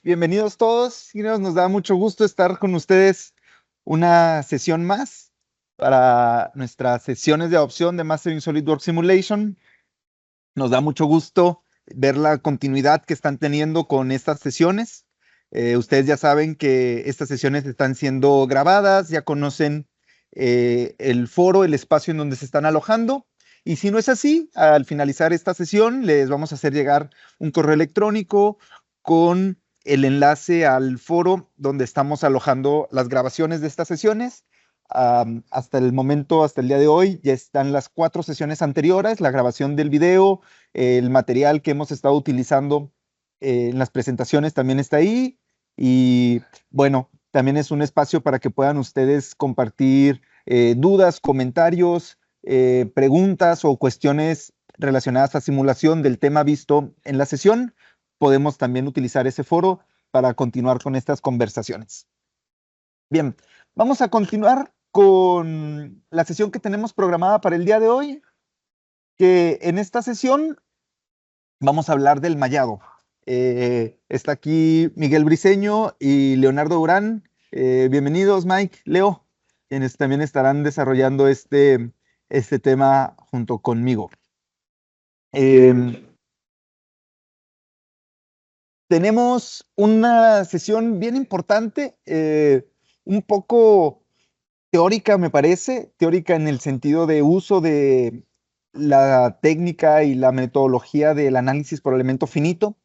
Bienvenidos todos. Nos da mucho gusto estar con ustedes una sesión más para nuestras sesiones de adopción de Mastering SolidWorks Simulation. Nos da mucho gusto ver la continuidad que están teniendo con estas sesiones. Ustedes ya saben que estas sesiones están siendo grabadas, ya conocen el foro, el espacio en donde se están alojando. Y si no es así, al finalizar esta sesión les vamos a hacer llegar un correo electrónico con el enlace al foro donde estamos alojando las grabaciones de estas sesiones. Hasta el momento, hasta el día de hoy, ya están las 4 sesiones anteriores, la grabación del video, el material que hemos estado utilizando en las presentaciones también está ahí. Y bueno, también es un espacio para que puedan ustedes compartir dudas, comentarios, preguntas o cuestiones relacionadas a simulación del tema visto en la sesión. Podemos también utilizar ese foro para continuar con estas conversaciones. Bien, vamos a continuar con la sesión que tenemos programada para el día de hoy, que en esta sesión vamos a hablar del mallado. Está aquí Miguel Briceño y Leonardo Durán. Bienvenidos, Mike, Leo, quienes también estarán desarrollando este tema junto conmigo. Tenemos una sesión bien importante, un poco teórica, me parece, teórica en el sentido de uso de la técnica y la metodología del análisis por elemento finito.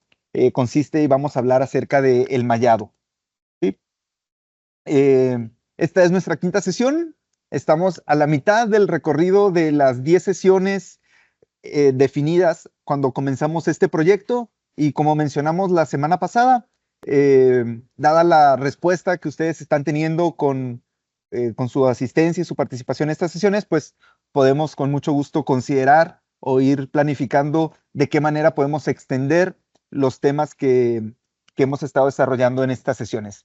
Consiste y vamos a hablar acerca del mallado, ¿sí? Esta es nuestra quinta sesión. Estamos a la mitad del recorrido de las 10 sesiones definidas cuando comenzamos este proyecto y como mencionamos la semana pasada, dada la respuesta que ustedes están teniendo con su asistencia y su participación en estas sesiones, pues podemos con mucho gusto considerar o ir planificando de qué manera podemos extender los temas que hemos estado desarrollando en estas sesiones.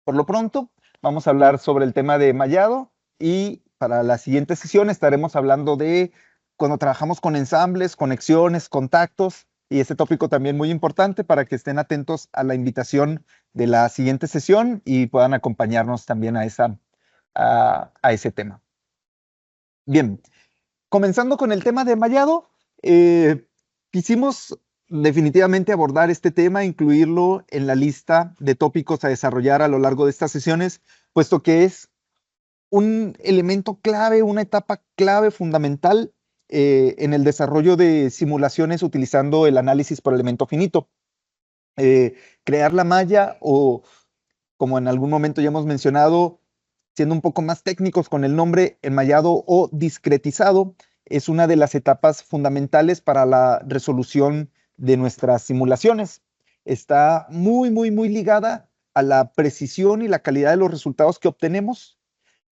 Por lo pronto, vamos a hablar sobre el tema de mallado y para la siguiente sesión estaremos hablando de cuando trabajamos con ensambles, conexiones, contactos, y ese tópico también muy importante para que estén atentos a la invitación de la siguiente sesión y puedan acompañarnos también a ese tema. Bien, comenzando con el tema de mallado, quisimos definitivamente abordar este tema, incluirlo en la lista de tópicos a desarrollar a lo largo de estas sesiones, puesto que es un elemento clave, una etapa clave fundamental en el desarrollo de simulaciones utilizando el análisis por elemento finito. Crear la malla o, como en algún momento ya hemos mencionado, siendo un poco más técnicos con el nombre, enmallado o discretizado, es una de las etapas fundamentales para la resolución de nuestras simulaciones. Está muy ligada a la precisión y la calidad de los resultados que obtenemos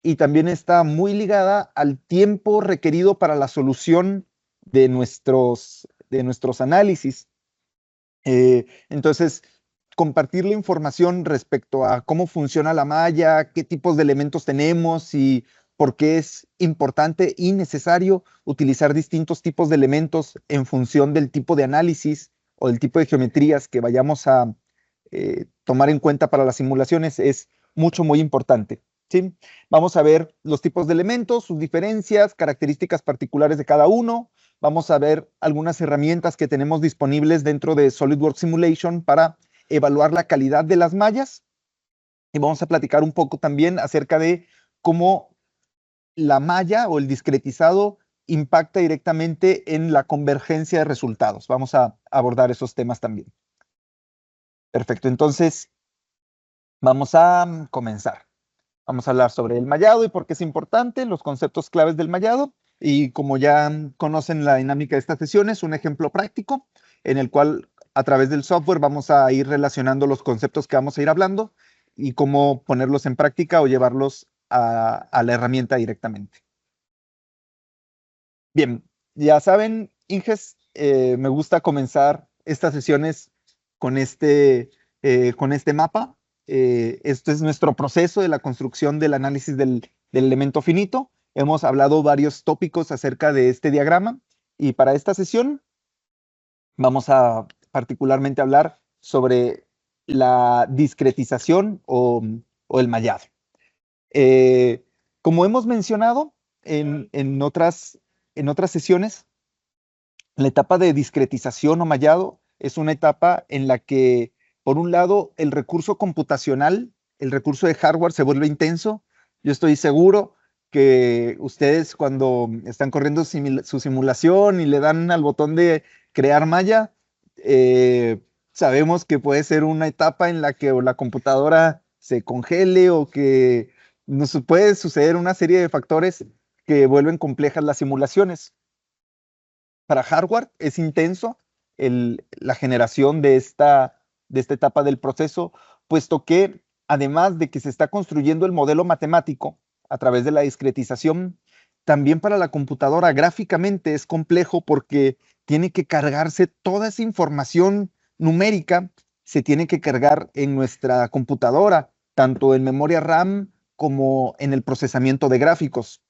y también está muy ligada al tiempo requerido para la solución de nuestros análisis. Entonces, compartir la información respecto a cómo funciona la malla, qué tipos de elementos tenemos y por qué es importante y necesario utilizar distintos tipos de elementos en función del tipo de análisis o del tipo de geometrías que vayamos a tomar en cuenta para las simulaciones es muy importante, ¿sí? Vamos a ver los tipos de elementos, sus diferencias, características particulares de cada uno. Vamos a ver algunas herramientas que tenemos disponibles dentro de SolidWorks Simulation para evaluar la calidad de las mallas. Y vamos a platicar un poco también acerca de cómo la malla o el discretizado impacta directamente en la convergencia de resultados. Vamos a abordar esos temas también. Perfecto, entonces vamos a comenzar. Vamos a hablar sobre el mallado y por qué es importante, los conceptos claves del mallado. Y como ya conocen la dinámica de estas sesiones, un ejemplo práctico en el cual a través del software vamos a ir relacionando los conceptos que vamos a ir hablando y cómo ponerlos en práctica o llevarlos a la herramienta directamente. Bien, ya saben, Inges, me gusta comenzar estas sesiones con este mapa. Este es nuestro proceso de la construcción del análisis del elemento finito. Hemos hablado varios tópicos acerca de este diagrama y para esta sesión vamos a particularmente hablar sobre la discretización o el mallado. Eh, Como hemos mencionado en otras sesiones, la etapa de discretización o mallado es una etapa en la que, por un lado, el recurso computacional, el recurso de hardware se vuelve intenso. Yo estoy seguro que ustedes cuando están corriendo su simulación y le dan al botón de crear malla, sabemos que puede ser una etapa en la que o la computadora se congele o que nos puede suceder una serie de factores que vuelven complejas las simulaciones. Para hardware es intenso la generación de esta etapa del proceso, puesto que además de que se está construyendo el modelo matemático a través de la discretización, también para la computadora gráficamente es complejo porque tiene que cargarse toda esa información numérica, se tiene que cargar en nuestra computadora, tanto en memoria RAM como en el procesamiento de gráficos.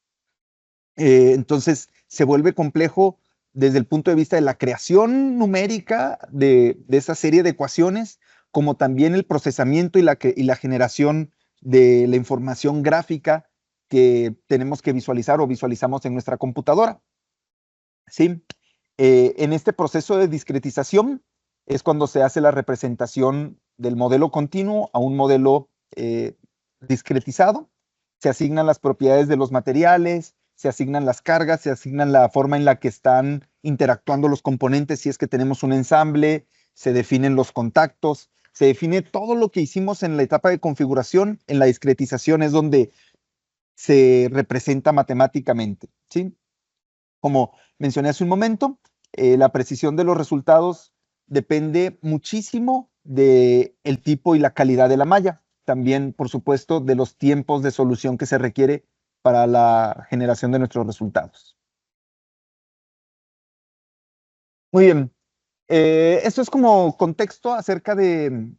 Entonces se vuelve complejo desde el punto de vista de la creación numérica de esa serie de ecuaciones, como también el procesamiento y la generación de la información gráfica que tenemos que visualizar o visualizamos en nuestra computadora. ¿Sí? En este proceso de discretización es cuando se hace la representación del modelo continuo a un modelo discretizado. Se asignan las propiedades de los materiales, se asignan las cargas, se asignan la forma en la que están interactuando los componentes si es que tenemos un ensamble, se definen los contactos, se define todo lo que hicimos en la etapa de configuración. En la discretización es donde se representa matemáticamente, ¿sí? Como mencioné hace un momento, la precisión de los resultados depende muchísimo del tipo y la calidad de la malla. También, por supuesto, de los tiempos de solución que se requiere para la generación de nuestros resultados. Muy bien. Esto es como contexto acerca de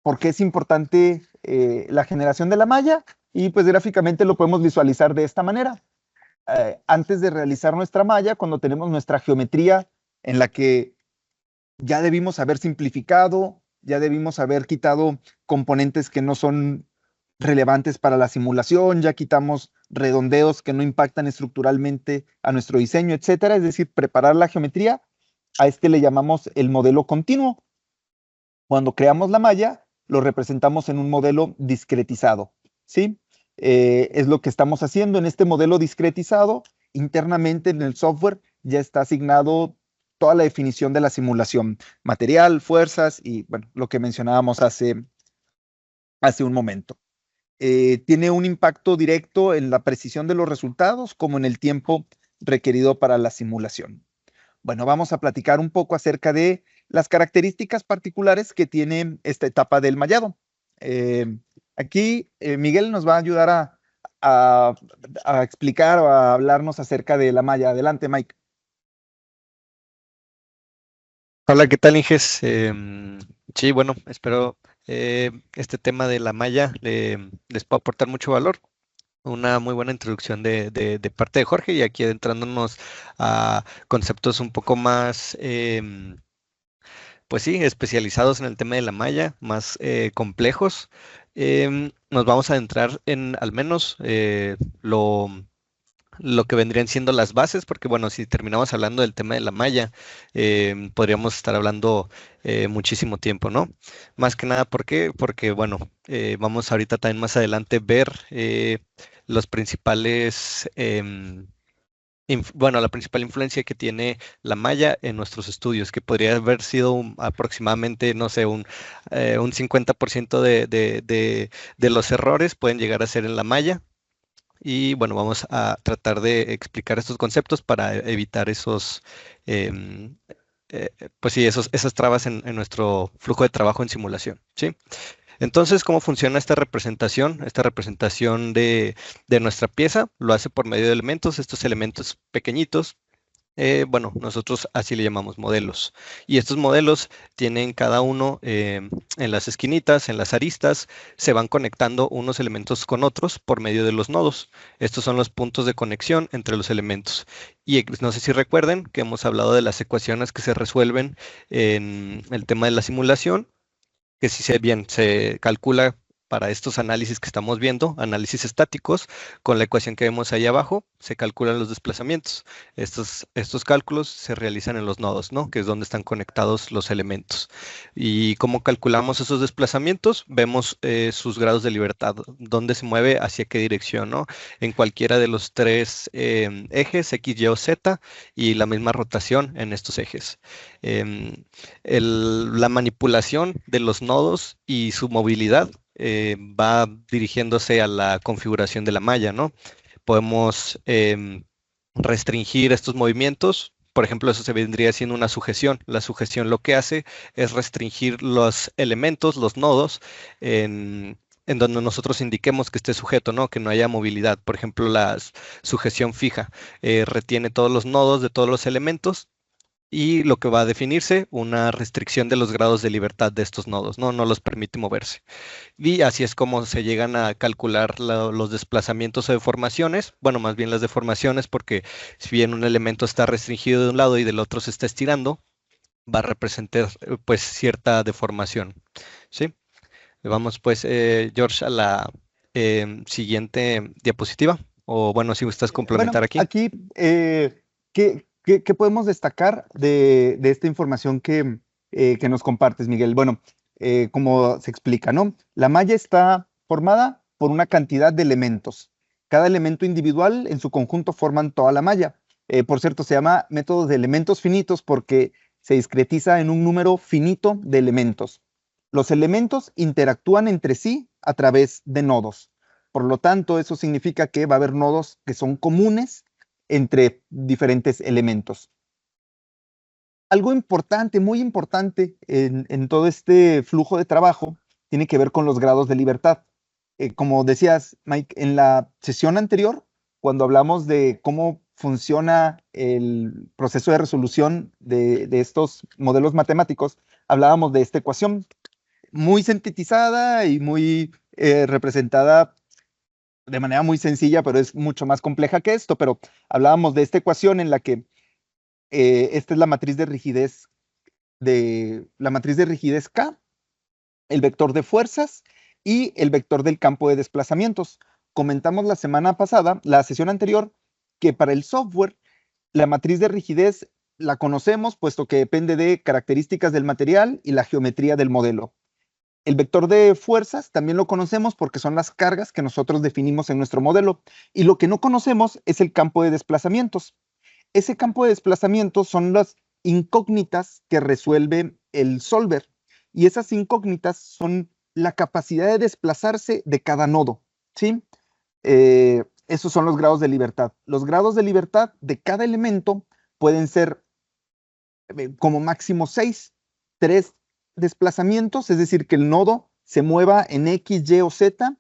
por qué es importante la generación de la malla y pues gráficamente lo podemos visualizar de esta manera. Antes de realizar nuestra malla, cuando tenemos nuestra geometría en la que ya debimos haber simplificado, ya debimos haber quitado componentes que no son relevantes para la simulación, ya quitamos redondeos que no impactan estructuralmente a nuestro diseño, etcétera. Es decir, preparar la geometría, a este le llamamos el modelo continuo. Cuando creamos la malla, lo representamos en un modelo discretizado, ¿sí? Es lo que estamos haciendo en este modelo discretizado. Internamente en el software ya está asignado toda la definición de la simulación, material, fuerzas y, bueno, lo que mencionábamos hace un momento. Tiene un impacto directo en la precisión de los resultados como en el tiempo requerido para la simulación. Bueno, vamos a platicar un poco acerca de las características particulares que tiene esta etapa del mallado. Aquí Miguel nos va a ayudar a, a explicar o a hablarnos acerca de la malla. Adelante, Mike. Hola, ¿qué tal, Inges? Sí, bueno, espero este tema de la malla les pueda aportar mucho valor. Una muy buena introducción de parte de Jorge y aquí adentrándonos a conceptos un poco más, pues sí, especializados en el tema de la malla, más complejos. Nos vamos a adentrar en al menos lo que vendrían siendo las bases, porque bueno, si terminamos hablando del tema de la malla, podríamos estar hablando muchísimo tiempo, ¿no? Más que nada, ¿por qué? Porque bueno, vamos ahorita también más adelante ver los principales, bueno, la principal influencia que tiene la malla en nuestros estudios, que podría haber sido aproximadamente, no sé, un 50% de los errores pueden llegar a ser en la malla. Y bueno, vamos a tratar de explicar estos conceptos para evitar esos, em, pues sí, esas trabas en nuestro flujo de trabajo en simulación, ¿sí? Entonces, ¿cómo funciona esta representación? Esta representación de nuestra pieza lo hace por medio de elementos, estos elementos pequeñitos bueno, nosotros así le llamamos modelos. Y estos modelos tienen cada uno en las esquinitas, en las aristas, se van conectando unos elementos con otros por medio de los nodos. Estos son los puntos de conexión entre los elementos. Y no sé si recuerden que hemos hablado de las ecuaciones que se resuelven en el tema de la simulación. que si se calcula para estos análisis que estamos viendo, análisis estáticos, con la ecuación que vemos ahí abajo, se calculan los desplazamientos. Estos cálculos se realizan en los nodos, ¿no? Que es donde están conectados los elementos. Y cómo calculamos esos desplazamientos, vemos sus grados de libertad, dónde se mueve, hacia qué dirección, ¿no? En cualquiera de los tres ejes, X, Y o Z, y la misma rotación en estos ejes. Em, la manipulación de los nodos y su movilidad va dirigiéndose a la configuración de la malla, ¿no? Podemos restringir estos movimientos. Por ejemplo, eso se vendría siendo una sujeción. La sujeción lo que hace es restringir los elementos, los nodos, en donde nosotros indiquemos que esté sujeto, ¿no? Que no haya movilidad. Por ejemplo, la sujeción fija retiene todos los nodos de todos los elementos y lo que va a definirse, una restricción de los grados de libertad de estos nodos, ¿no? No los permite moverse. Y así es como se llegan a calcular los desplazamientos o deformaciones, bueno, más bien las deformaciones, porque si bien un elemento está restringido de un lado y del otro se está estirando, va a representar pues cierta deformación, ¿sí? Vamos pues, George, a la siguiente diapositiva, o bueno, si gustas Bueno, complementar aquí. aquí, ¿qué podemos destacar de esta información que nos compartes, Miguel? Bueno, como se explica, ¿no? La malla está formada por una cantidad de elementos. Cada elemento individual en su conjunto forman toda la malla. Por cierto, se llama método de elementos finitos porque se discretiza en un número finito de elementos. Los elementos interactúan entre sí a través de nodos. Por lo tanto, eso significa que va a haber nodos que son comunes entre diferentes elementos. Algo importante, muy importante en todo este flujo de trabajo, tiene que ver con los grados de libertad. Como decías, Mike, en la sesión anterior, cuando hablamos de cómo funciona el proceso de resolución de estos modelos matemáticos, hablábamos de esta ecuación muy sintetizada y muy representada de manera muy sencilla, pero es mucho más compleja que esto. Pero hablábamos de esta ecuación en la que esta es la matriz de rigidez K, el vector de fuerzas y el vector del campo de desplazamientos. Comentamos la semana pasada, la sesión anterior, que para el software la matriz de rigidez la conocemos puesto que depende de características del material y la geometría del modelo. El vector de fuerzas también lo conocemos porque son las cargas que nosotros definimos en nuestro modelo. Y lo que no conocemos es el campo de desplazamientos. Ese campo de desplazamientos son las incógnitas que resuelve el solver. Y esas incógnitas son la capacidad de desplazarse de cada nodo. ¿Sí? Esos son los grados de libertad. Los grados de libertad de cada elemento pueden ser como máximo 6, 3 desplazamientos, es decir, que el nodo se mueva en X, Y o Z,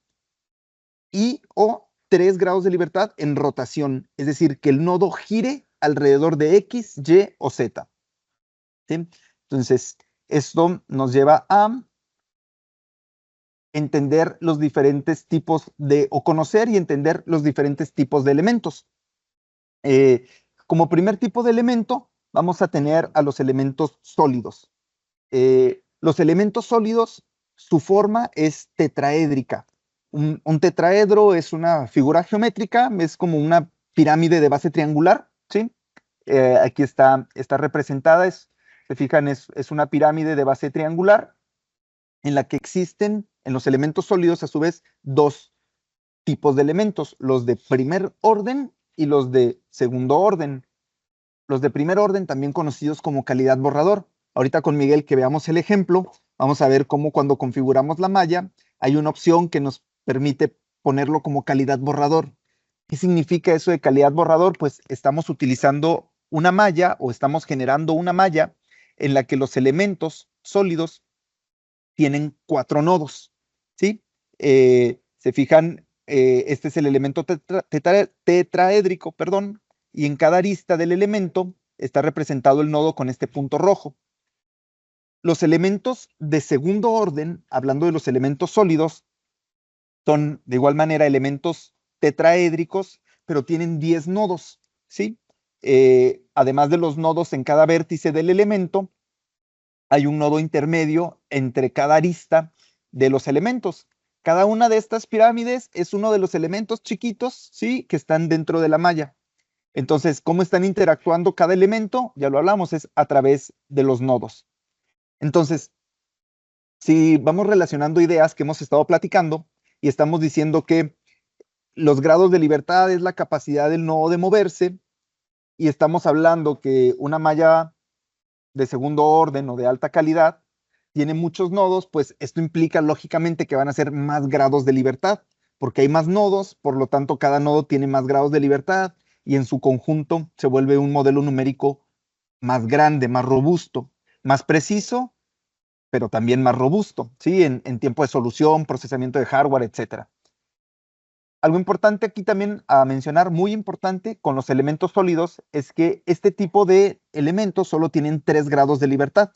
y o 3 grados de libertad en rotación, es decir, que el nodo gire alrededor de X, Y o Z. ¿Sí? Entonces, esto nos lleva a entender los diferentes tipos o conocer y entender los diferentes tipos de elementos. Como primer tipo de elemento, vamos a tener a los elementos sólidos. Los elementos sólidos, su forma es tetraédrica. Un tetraedro es una figura geométrica, es como una pirámide de base triangular, ¿sí? Aquí está representada, se fijan, es una pirámide de base triangular en la que existen en los elementos sólidos, a su vez, dos tipos de elementos, los de primer orden y los de segundo orden. Los de primer orden, también conocidos como calidad borrador. Ahorita con Miguel, que veamos el ejemplo, vamos a ver cómo cuando configuramos la malla, hay una opción que nos permite ponerlo como calidad borrador. ¿Qué significa eso de calidad borrador? Pues estamos utilizando una malla o estamos generando una malla en la que los elementos sólidos tienen 4 nodos, ¿sí? Se fijan, este es el elemento tetraédrico, perdón, y en cada arista del elemento está representado el nodo con este punto rojo. Los elementos de segundo orden, hablando de los elementos sólidos, son de igual manera elementos tetraédricos, pero tienen 10 nodos, ¿sí? Además de los nodos en cada vértice del elemento, hay un nodo intermedio entre cada arista de los elementos. Cada una de estas pirámides es uno de los elementos chiquitos, ¿sí? Que están dentro de la malla. Entonces, ¿cómo están interactuando cada elemento? Ya lo hablamos, es a través de los nodos. Entonces, si vamos relacionando ideas que hemos estado platicando y estamos diciendo que los grados de libertad es la capacidad del nodo de moverse y estamos hablando que una malla de segundo orden o de alta calidad tiene muchos nodos, pues esto implica lógicamente que van a ser más grados de libertad, porque hay más nodos, por lo tanto cada nodo tiene más grados de libertad y en su conjunto se vuelve un modelo numérico más grande, más robusto, más preciso, pero también más robusto, ¿sí? En tiempo de solución, procesamiento de hardware, etcétera. Algo importante aquí también a mencionar, muy importante con los elementos sólidos, es que este tipo de elementos solo tienen 3 grados de libertad,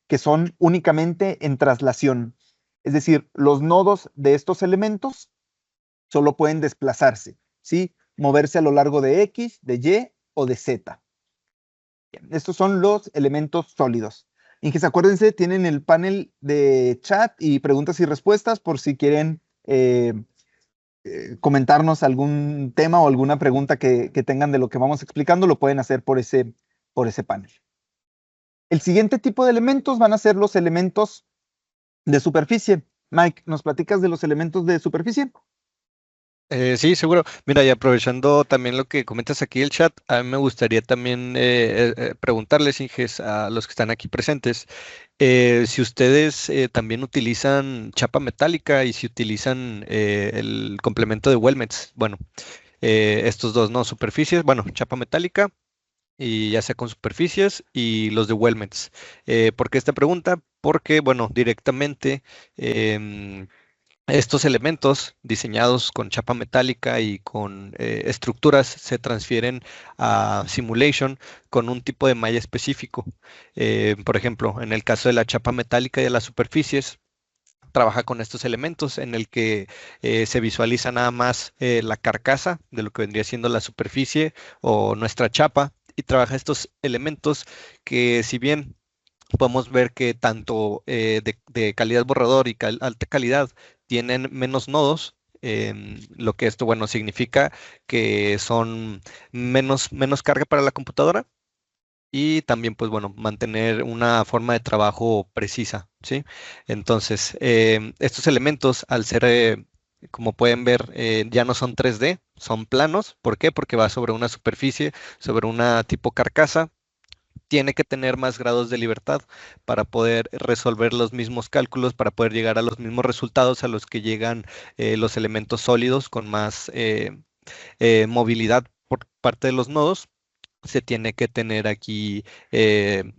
que son únicamente en traslación. Es decir, los nodos de estos elementos solo pueden desplazarse, ¿sí? Moverse a lo largo de X, de Y o de Z. Bien, estos son los elementos sólidos. Inges, acuérdense, tienen el panel de chat y preguntas y respuestas por si quieren comentarnos algún tema o alguna pregunta que tengan de lo que vamos explicando, lo pueden hacer por ese panel. El siguiente tipo de elementos van a ser los elementos de superficie. Mike, ¿nos platicas de los elementos de superficie? Sí, seguro. Mira, y aprovechando también lo que comentas aquí el chat, a mí me gustaría también preguntarles, Inges, a los que están aquí presentes, si ustedes también utilizan chapa metálica y si utilizan el complemento de Weldments. Bueno, estos dos, ¿no? Superficies, bueno, chapa metálica y ya sea con superficies y los de Weldments. ¿Por qué esta pregunta? Porque, bueno, directamente estos elementos diseñados con chapa metálica y con estructuras se transfieren a simulation con un tipo de malla específico. Por ejemplo, en el caso de la chapa metálica y de las superficies, trabaja con estos elementos en el que se visualiza nada más la carcasa de lo que vendría siendo la superficie o nuestra chapa y trabaja estos elementos que si bien podemos ver que tanto de calidad borrador y alta calidad tienen menos nodos. Lo que esto, bueno, significa que son menos carga para la computadora y también, pues bueno, mantener una forma de trabajo precisa, ¿sí? Entonces, estos elementos, al ser, como pueden ver, ya no son 3D, son planos. ¿Por qué? Porque va sobre una superficie, sobre una tipo carcasa, tiene que tener más grados de libertad para poder resolver los mismos cálculos, para poder llegar a los mismos resultados a los que llegan los elementos sólidos con más movilidad por parte de los nodos. Se tiene que tener aquí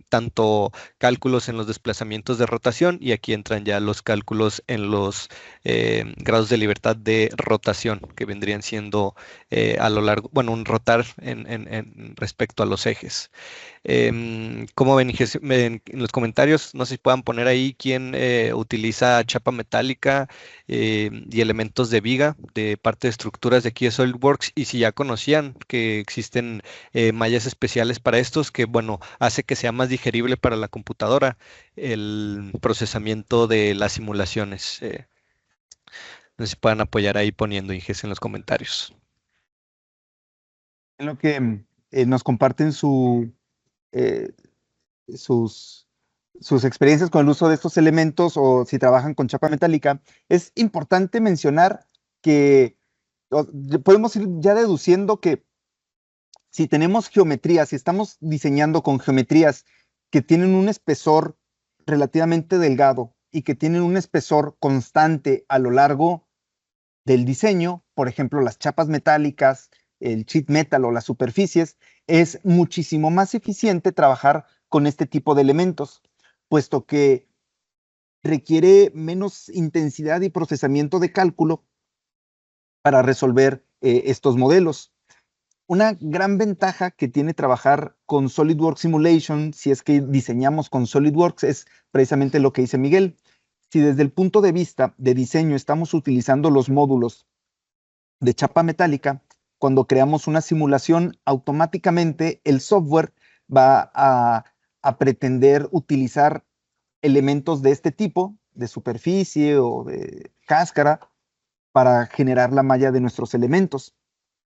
tanto cálculos en los desplazamientos de rotación y aquí entran ya los cálculos en los grados de libertad de rotación que vendrían siendo a lo largo, bueno, un rotar en respecto a los ejes. ¿Cómo ven, en los comentarios? No sé si puedan poner ahí quién utiliza chapa metálica y elementos de viga de parte de estructuras de aquí de SolidWorks y si ya conocían que existen mallas especiales para estos que, bueno, hace que sea más digerible para la computadora el procesamiento de las simulaciones. No sé si puedan apoyar ahí poniendo Inges en los comentarios. En lo que nos comparten eh, sus, sus experiencias con el uso de estos elementos o si trabajan con chapa metálica, es importante mencionar que podemos ir ya deduciendo que si tenemos geometrías, si estamos diseñando con geometrías que tienen un espesor relativamente delgado y que tienen un espesor constante a lo largo del diseño, por ejemplo, las chapas metálicas, el sheet metal o las superficies, es muchísimo más eficiente trabajar con este tipo de elementos, puesto que requiere menos intensidad y procesamiento de cálculo para resolver estos modelos. Una gran ventaja que tiene trabajar con SolidWorks Simulation, si es que diseñamos con SolidWorks, es precisamente lo que dice Miguel. Si desde el punto de vista de diseño estamos utilizando los módulos de chapa metálica, cuando creamos una simulación, automáticamente el software va a pretender utilizar elementos de este tipo, de superficie o de cáscara, para generar la malla de nuestros elementos.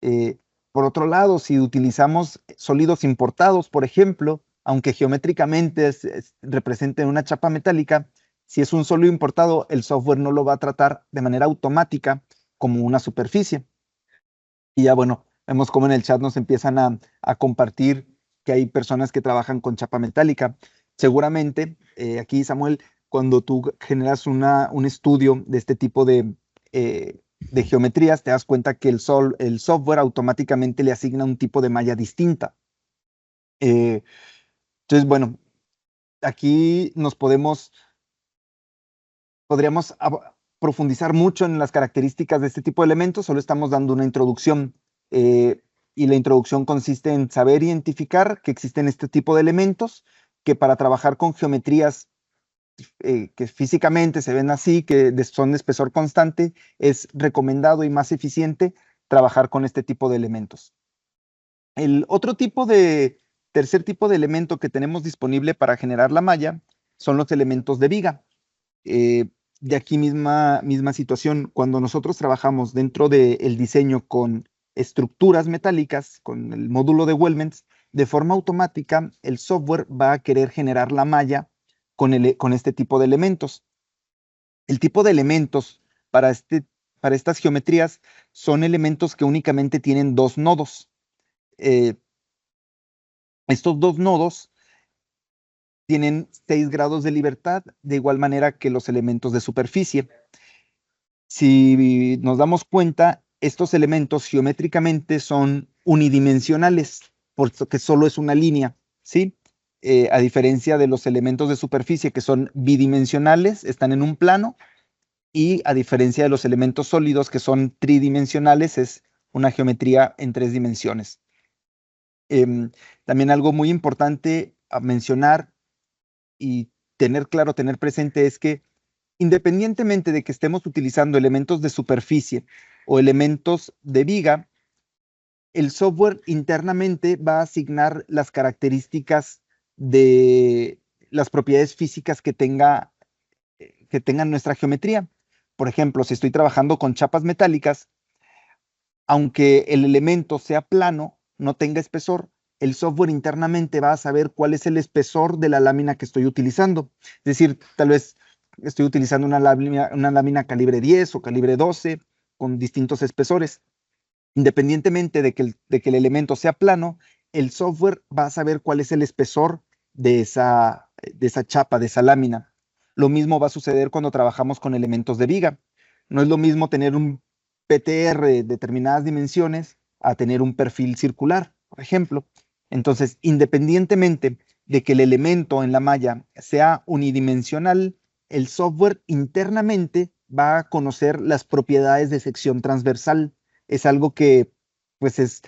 Eh, por otro lado, si utilizamos sólidos importados, por ejemplo, aunque geométricamente representen una chapa metálica, si es un sólido importado, el software no lo va a tratar de manera automática como una superficie. Y ya bueno, vemos cómo en el chat nos empiezan a compartir que hay personas que trabajan con chapa metálica. Seguramente, aquí Samuel, cuando tú generas un estudio de este tipo de geometrías, te das cuenta que el software automáticamente le asigna un tipo de malla distinta. Entonces, bueno, aquí podríamos profundizar mucho en las características de este tipo de elementos, solo estamos dando una introducción. eh, y la introducción consiste en saber identificar que existen este tipo de elementos, que para trabajar con geometrías que físicamente se ven así, que son de espesor constante, es recomendado y más eficiente trabajar con este tipo de elementos. El tercer tipo de elemento que tenemos disponible para generar la malla son los elementos de viga. Eh, de aquí misma situación, cuando nosotros trabajamos dentro del diseño con estructuras metálicas, con el módulo de Weldments, de forma automática el software va a querer generar la malla con este tipo de elementos. El tipo de elementos para estas geometrías son elementos que únicamente tienen dos nodos. Eh, estos dos nodos tienen 6 grados de libertad, de igual manera que los elementos de superficie. Si nos damos cuenta, estos elementos geométricamente son unidimensionales, porque solo es una línea, ¿sí? A diferencia de los elementos de superficie que son bidimensionales, están en un plano, y a diferencia de los elementos sólidos que son tridimensionales, es una geometría en 3 dimensiones. También algo muy importante a mencionar y tener claro, tener presente es que independientemente de que estemos utilizando elementos de superficie o elementos de viga, el software internamente va a asignar las características de las propiedades físicas que tenga nuestra geometría. Por ejemplo, si estoy trabajando con chapas metálicas, aunque el elemento sea plano, no tenga espesor, el software internamente va a saber cuál es el espesor de la lámina que estoy utilizando. Es decir, tal vez estoy utilizando una lámina calibre 10 o calibre 12 con distintos espesores. Independientemente de que el elemento sea plano, el software va a saber cuál es el espesor de esa chapa, de esa lámina. Lo mismo va a suceder cuando trabajamos con elementos de viga. No es lo mismo tener un PTR de determinadas dimensiones a tener un perfil circular, por ejemplo. Entonces, independientemente de que el elemento en la malla sea unidimensional, el software internamente va a conocer las propiedades de sección transversal. Es algo que pues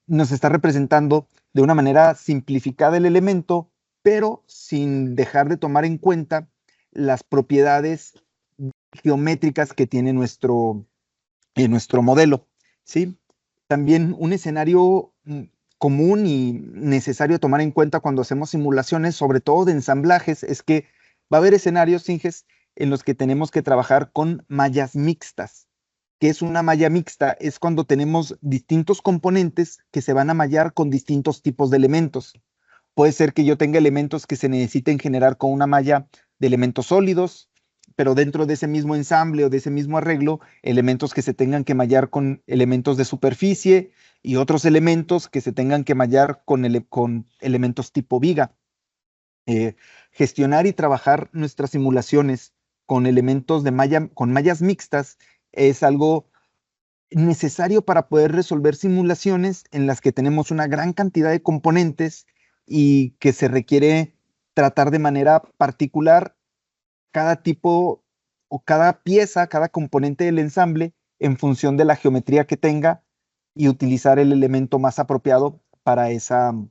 nos está representando de una manera simplificada el elemento, pero sin dejar de tomar en cuenta las propiedades geométricas que tiene nuestro modelo, ¿sí? También un escenario común y necesario tomar en cuenta cuando hacemos simulaciones, sobre todo de ensamblajes, es que va a haber escenarios, Inges, en los que tenemos que trabajar con mallas mixtas. ¿Qué es una malla mixta? Es cuando tenemos distintos componentes que se van a mallar con distintos tipos de elementos. Puede ser que yo tenga elementos que se necesiten generar con una malla de elementos sólidos, pero dentro de ese mismo ensamble o de ese mismo arreglo, elementos que se tengan que mallar con elementos de superficie y otros elementos que se tengan que mallar con elementos tipo viga. Gestionar y trabajar nuestras simulaciones con elementos de malla, con mallas mixtas es algo necesario para poder resolver simulaciones en las que tenemos una gran cantidad de componentes y que se requiere tratar de manera particular cada tipo o cada pieza, cada componente del ensamble en función de la geometría que tenga y utilizar el elemento más apropiado para ese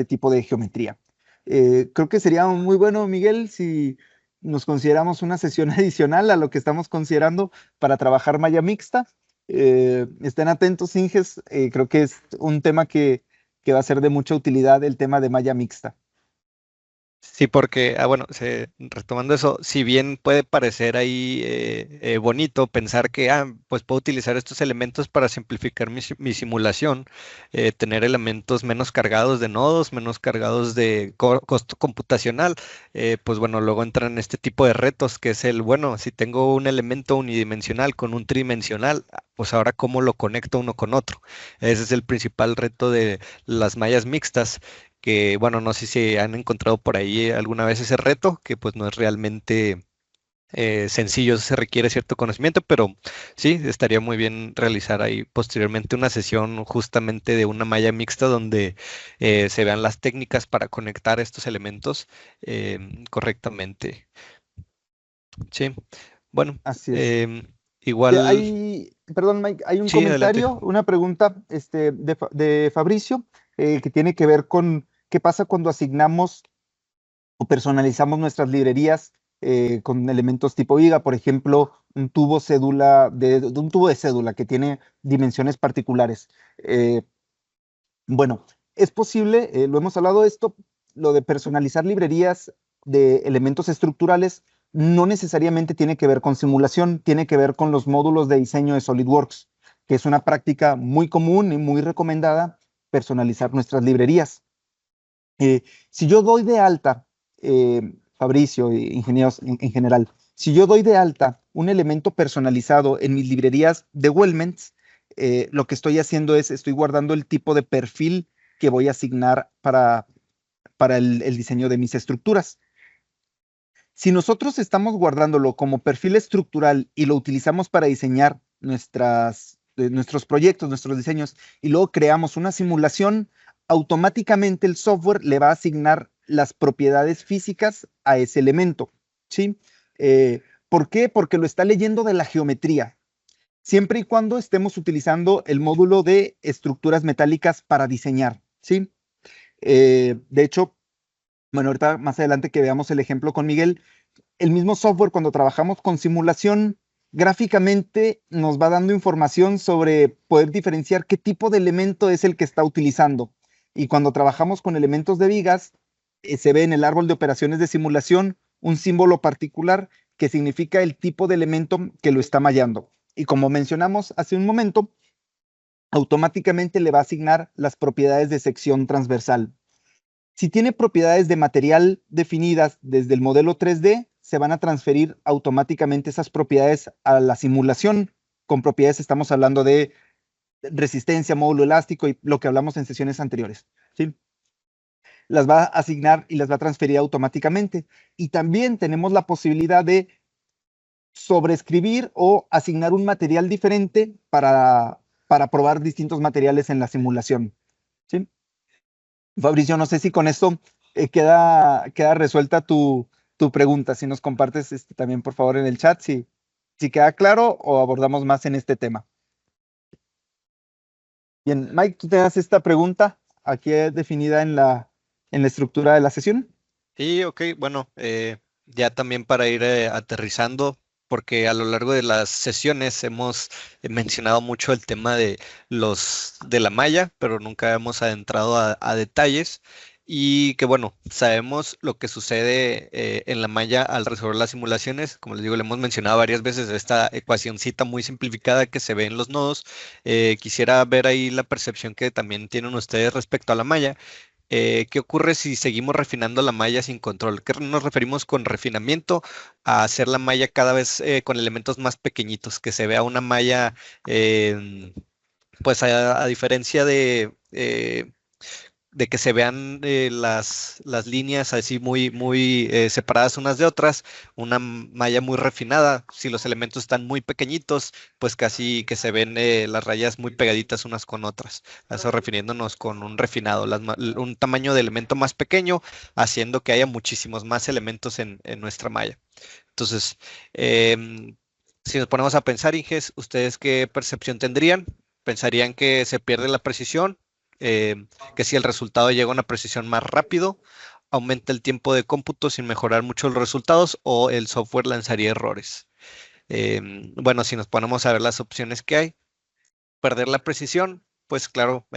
tipo de geometría. Creo que sería muy bueno, Miguel, si nos consideramos una sesión adicional a lo que estamos considerando para trabajar malla mixta. Estén atentos, Inges, creo que es un tema que va a ser de mucha utilidad, el tema de malla mixta. Sí, porque, bueno, retomando eso, si bien puede parecer ahí bonito pensar que, pues puedo utilizar estos elementos para simplificar mi simulación, tener elementos menos cargados de nodos, menos cargados de costo computacional, pues bueno, luego entran este tipo de retos que es bueno, si tengo un elemento unidimensional con un tridimensional, pues ahora cómo lo conecto uno con otro. Ese es el principal reto de las mallas mixtas que bueno, no sé si han encontrado por ahí alguna vez ese reto, que pues no es realmente sencillo, se requiere cierto conocimiento, pero sí, estaría muy bien realizar ahí posteriormente una sesión justamente de una malla mixta donde se vean las técnicas para conectar estos elementos correctamente. Sí, bueno, Así es. igual, Perdón, Mike, hay un sí, adelante. comentario, una pregunta de Fabricio que tiene que ver con qué pasa cuando asignamos o personalizamos nuestras librerías con elementos tipo viga, por ejemplo, un tubo de cédula que tiene dimensiones particulares. Eh, bueno, es posible, lo hemos hablado de esto, lo de personalizar librerías de elementos estructurales no necesariamente tiene que ver con simulación, tiene que ver con los módulos de diseño de SolidWorks, que es una práctica muy común y muy recomendada personalizar nuestras librerías. Si yo doy de alta, Fabricio e ingenieros en general, si yo doy de alta un elemento personalizado en mis librerías de Weldments, lo que estoy haciendo es, estoy guardando el tipo de perfil que voy a asignar para el diseño de mis estructuras. Si nosotros estamos guardándolo como perfil estructural y lo utilizamos para diseñar nuestros proyectos, nuestros diseños, y luego creamos una simulación, automáticamente el software le va a asignar las propiedades físicas a ese elemento. ¿Sí? ¿Por qué? Porque lo está leyendo de la geometría, siempre y cuando estemos utilizando el módulo de estructuras metálicas para diseñar. ¿Sí? De hecho, bueno, ahorita más adelante que veamos el ejemplo con Miguel, el mismo software cuando trabajamos con simulación, gráficamente nos va dando información sobre poder diferenciar qué tipo de elemento es el que está utilizando. Y cuando trabajamos con elementos de vigas, se ve en el árbol de operaciones de simulación un símbolo particular que significa el tipo de elemento que lo está mallando. Y como mencionamos hace un momento, automáticamente le va a asignar las propiedades de sección transversal. Si tiene propiedades de material definidas desde el modelo 3D, se van a transferir automáticamente esas propiedades a la simulación. Con propiedades estamos hablando de resistencia, módulo elástico y lo que hablamos en sesiones anteriores. ¿Sí? Las va a asignar y las va a transferir automáticamente. Y también tenemos la posibilidad de sobreescribir o asignar un material diferente para probar distintos materiales en la simulación. ¿Sí? Fabricio, no sé si con esto queda resuelta tu pregunta. Si nos compartes también, por favor, en el chat, si queda claro o abordamos más en este tema. Bien, Mike, tú te das esta pregunta aquí definida en la estructura de la sesión. Sí, ok, bueno, ya también para ir aterrizando, porque a lo largo de las sesiones hemos mencionado mucho el tema de de la malla, pero nunca hemos adentrado a detalles. Y que bueno, sabemos lo que sucede en la malla al resolver las simulaciones. Como les digo, le hemos mencionado varias veces esta ecuacioncita muy simplificada que se ve en los nodos. Quisiera ver ahí la percepción que también tienen ustedes respecto a la malla. ¿Qué ocurre si seguimos refinando la malla sin control? ¿Qué nos referimos con refinamiento? A hacer la malla cada vez con elementos más pequeñitos, que se vea una malla, pues a diferencia de que se vean las líneas así muy separadas unas de otras, una malla muy refinada. Si los elementos están muy pequeñitos, pues casi que se ven las rayas muy pegaditas unas con otras. A eso refiriéndonos con un refinado, un tamaño de elemento más pequeño, haciendo que haya muchísimos más elementos en nuestra malla. Entonces, si nos ponemos a pensar, Inges, ¿ustedes qué percepción tendrían? ¿Pensarían que se pierde la precisión? Que si el resultado llega a una precisión más rápido, aumenta el tiempo de cómputo sin mejorar mucho los resultados o el software lanzaría errores. Bueno, si nos ponemos a ver las opciones que hay, perder la precisión, pues claro,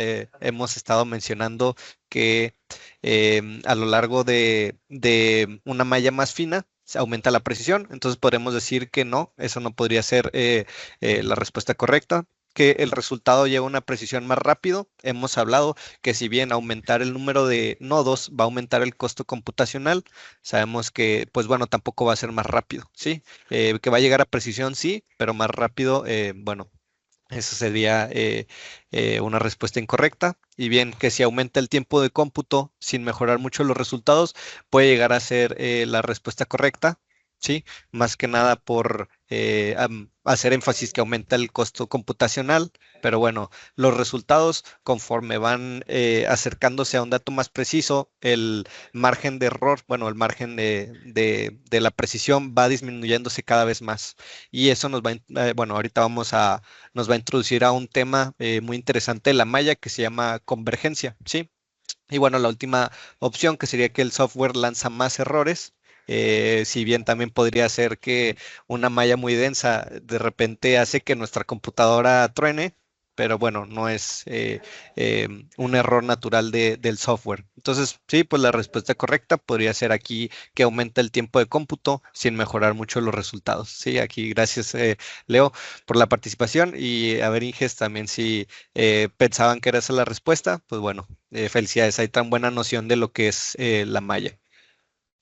hemos estado mencionando que a lo largo de una malla más fina se aumenta la precisión, entonces podemos decir que no, eso no podría ser la respuesta correcta, que el resultado lleva una precisión más rápido. Hemos hablado que si bien aumentar el número de nodos va a aumentar el costo computacional, sabemos que, pues bueno, tampoco va a ser más rápido, ¿sí? Que va a llegar a precisión, sí, pero más rápido, bueno, eso sería una respuesta incorrecta. Y bien, que si aumenta el tiempo de cómputo sin mejorar mucho los resultados, puede llegar a ser la respuesta correcta, ¿sí? Más que nada por hacer énfasis que aumenta el costo computacional. Pero bueno, los resultados, conforme van acercándose a un dato más preciso, el margen de error, bueno, el margen de la precisión va disminuyéndose cada vez más. Y eso nos va, bueno, ahorita nos va a introducir a un tema muy interesante de la malla que se llama convergencia, ¿sí? Y bueno, la última opción que sería que el software lanza más errores. Si bien también podría ser que una malla muy densa de repente hace que nuestra computadora truene, pero bueno, no es un error natural del software. Entonces, sí, pues la respuesta correcta podría ser aquí que aumenta el tiempo de cómputo sin mejorar mucho los resultados. Sí, aquí gracias, Leo, por la participación y a ver, Inges, también si pensaban que era esa la respuesta, pues bueno, felicidades, hay tan buena noción de lo que es la malla.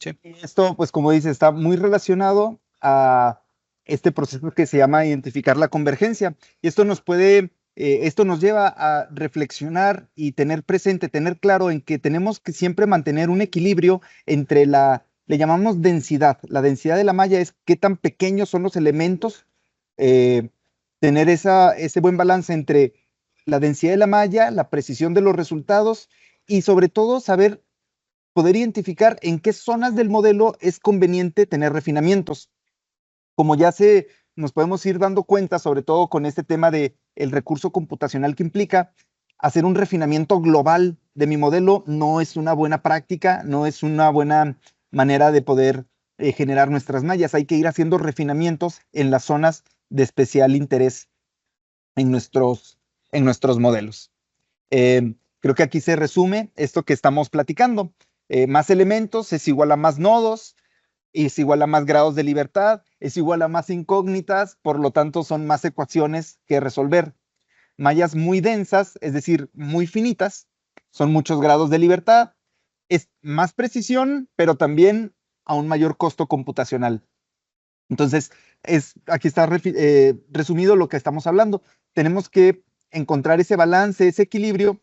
Sí. Y esto, pues como dice, está muy relacionado a este proceso que se llama identificar la convergencia. Y esto nos lleva a reflexionar y tener presente, tener claro en que tenemos que siempre mantener un equilibrio entre le llamamos densidad. La densidad de la malla es qué tan pequeños son los elementos, eh, tener ese buen balance entre la densidad de la malla, la precisión de los resultados y sobre todo saber poder identificar en qué zonas del modelo es conveniente tener refinamientos. Como ya nos podemos ir dando cuenta, sobre todo con este tema de el recurso computacional que implica, hacer un refinamiento global de mi modelo no es una buena práctica, no es una buena manera de poder generar nuestras mallas. Hay que ir haciendo refinamientos en las zonas de especial interés en nuestros modelos. Creo que aquí se resume esto que estamos platicando. Más elementos es igual a más nodos, es igual a más grados de libertad, es igual a más incógnitas, por lo tanto son más ecuaciones que resolver. Mallas muy densas, es decir, muy finitas, son muchos grados de libertad, es más precisión, pero también a un mayor costo computacional. Entonces, aquí está resumido lo que estamos hablando. Tenemos que encontrar ese balance, ese equilibrio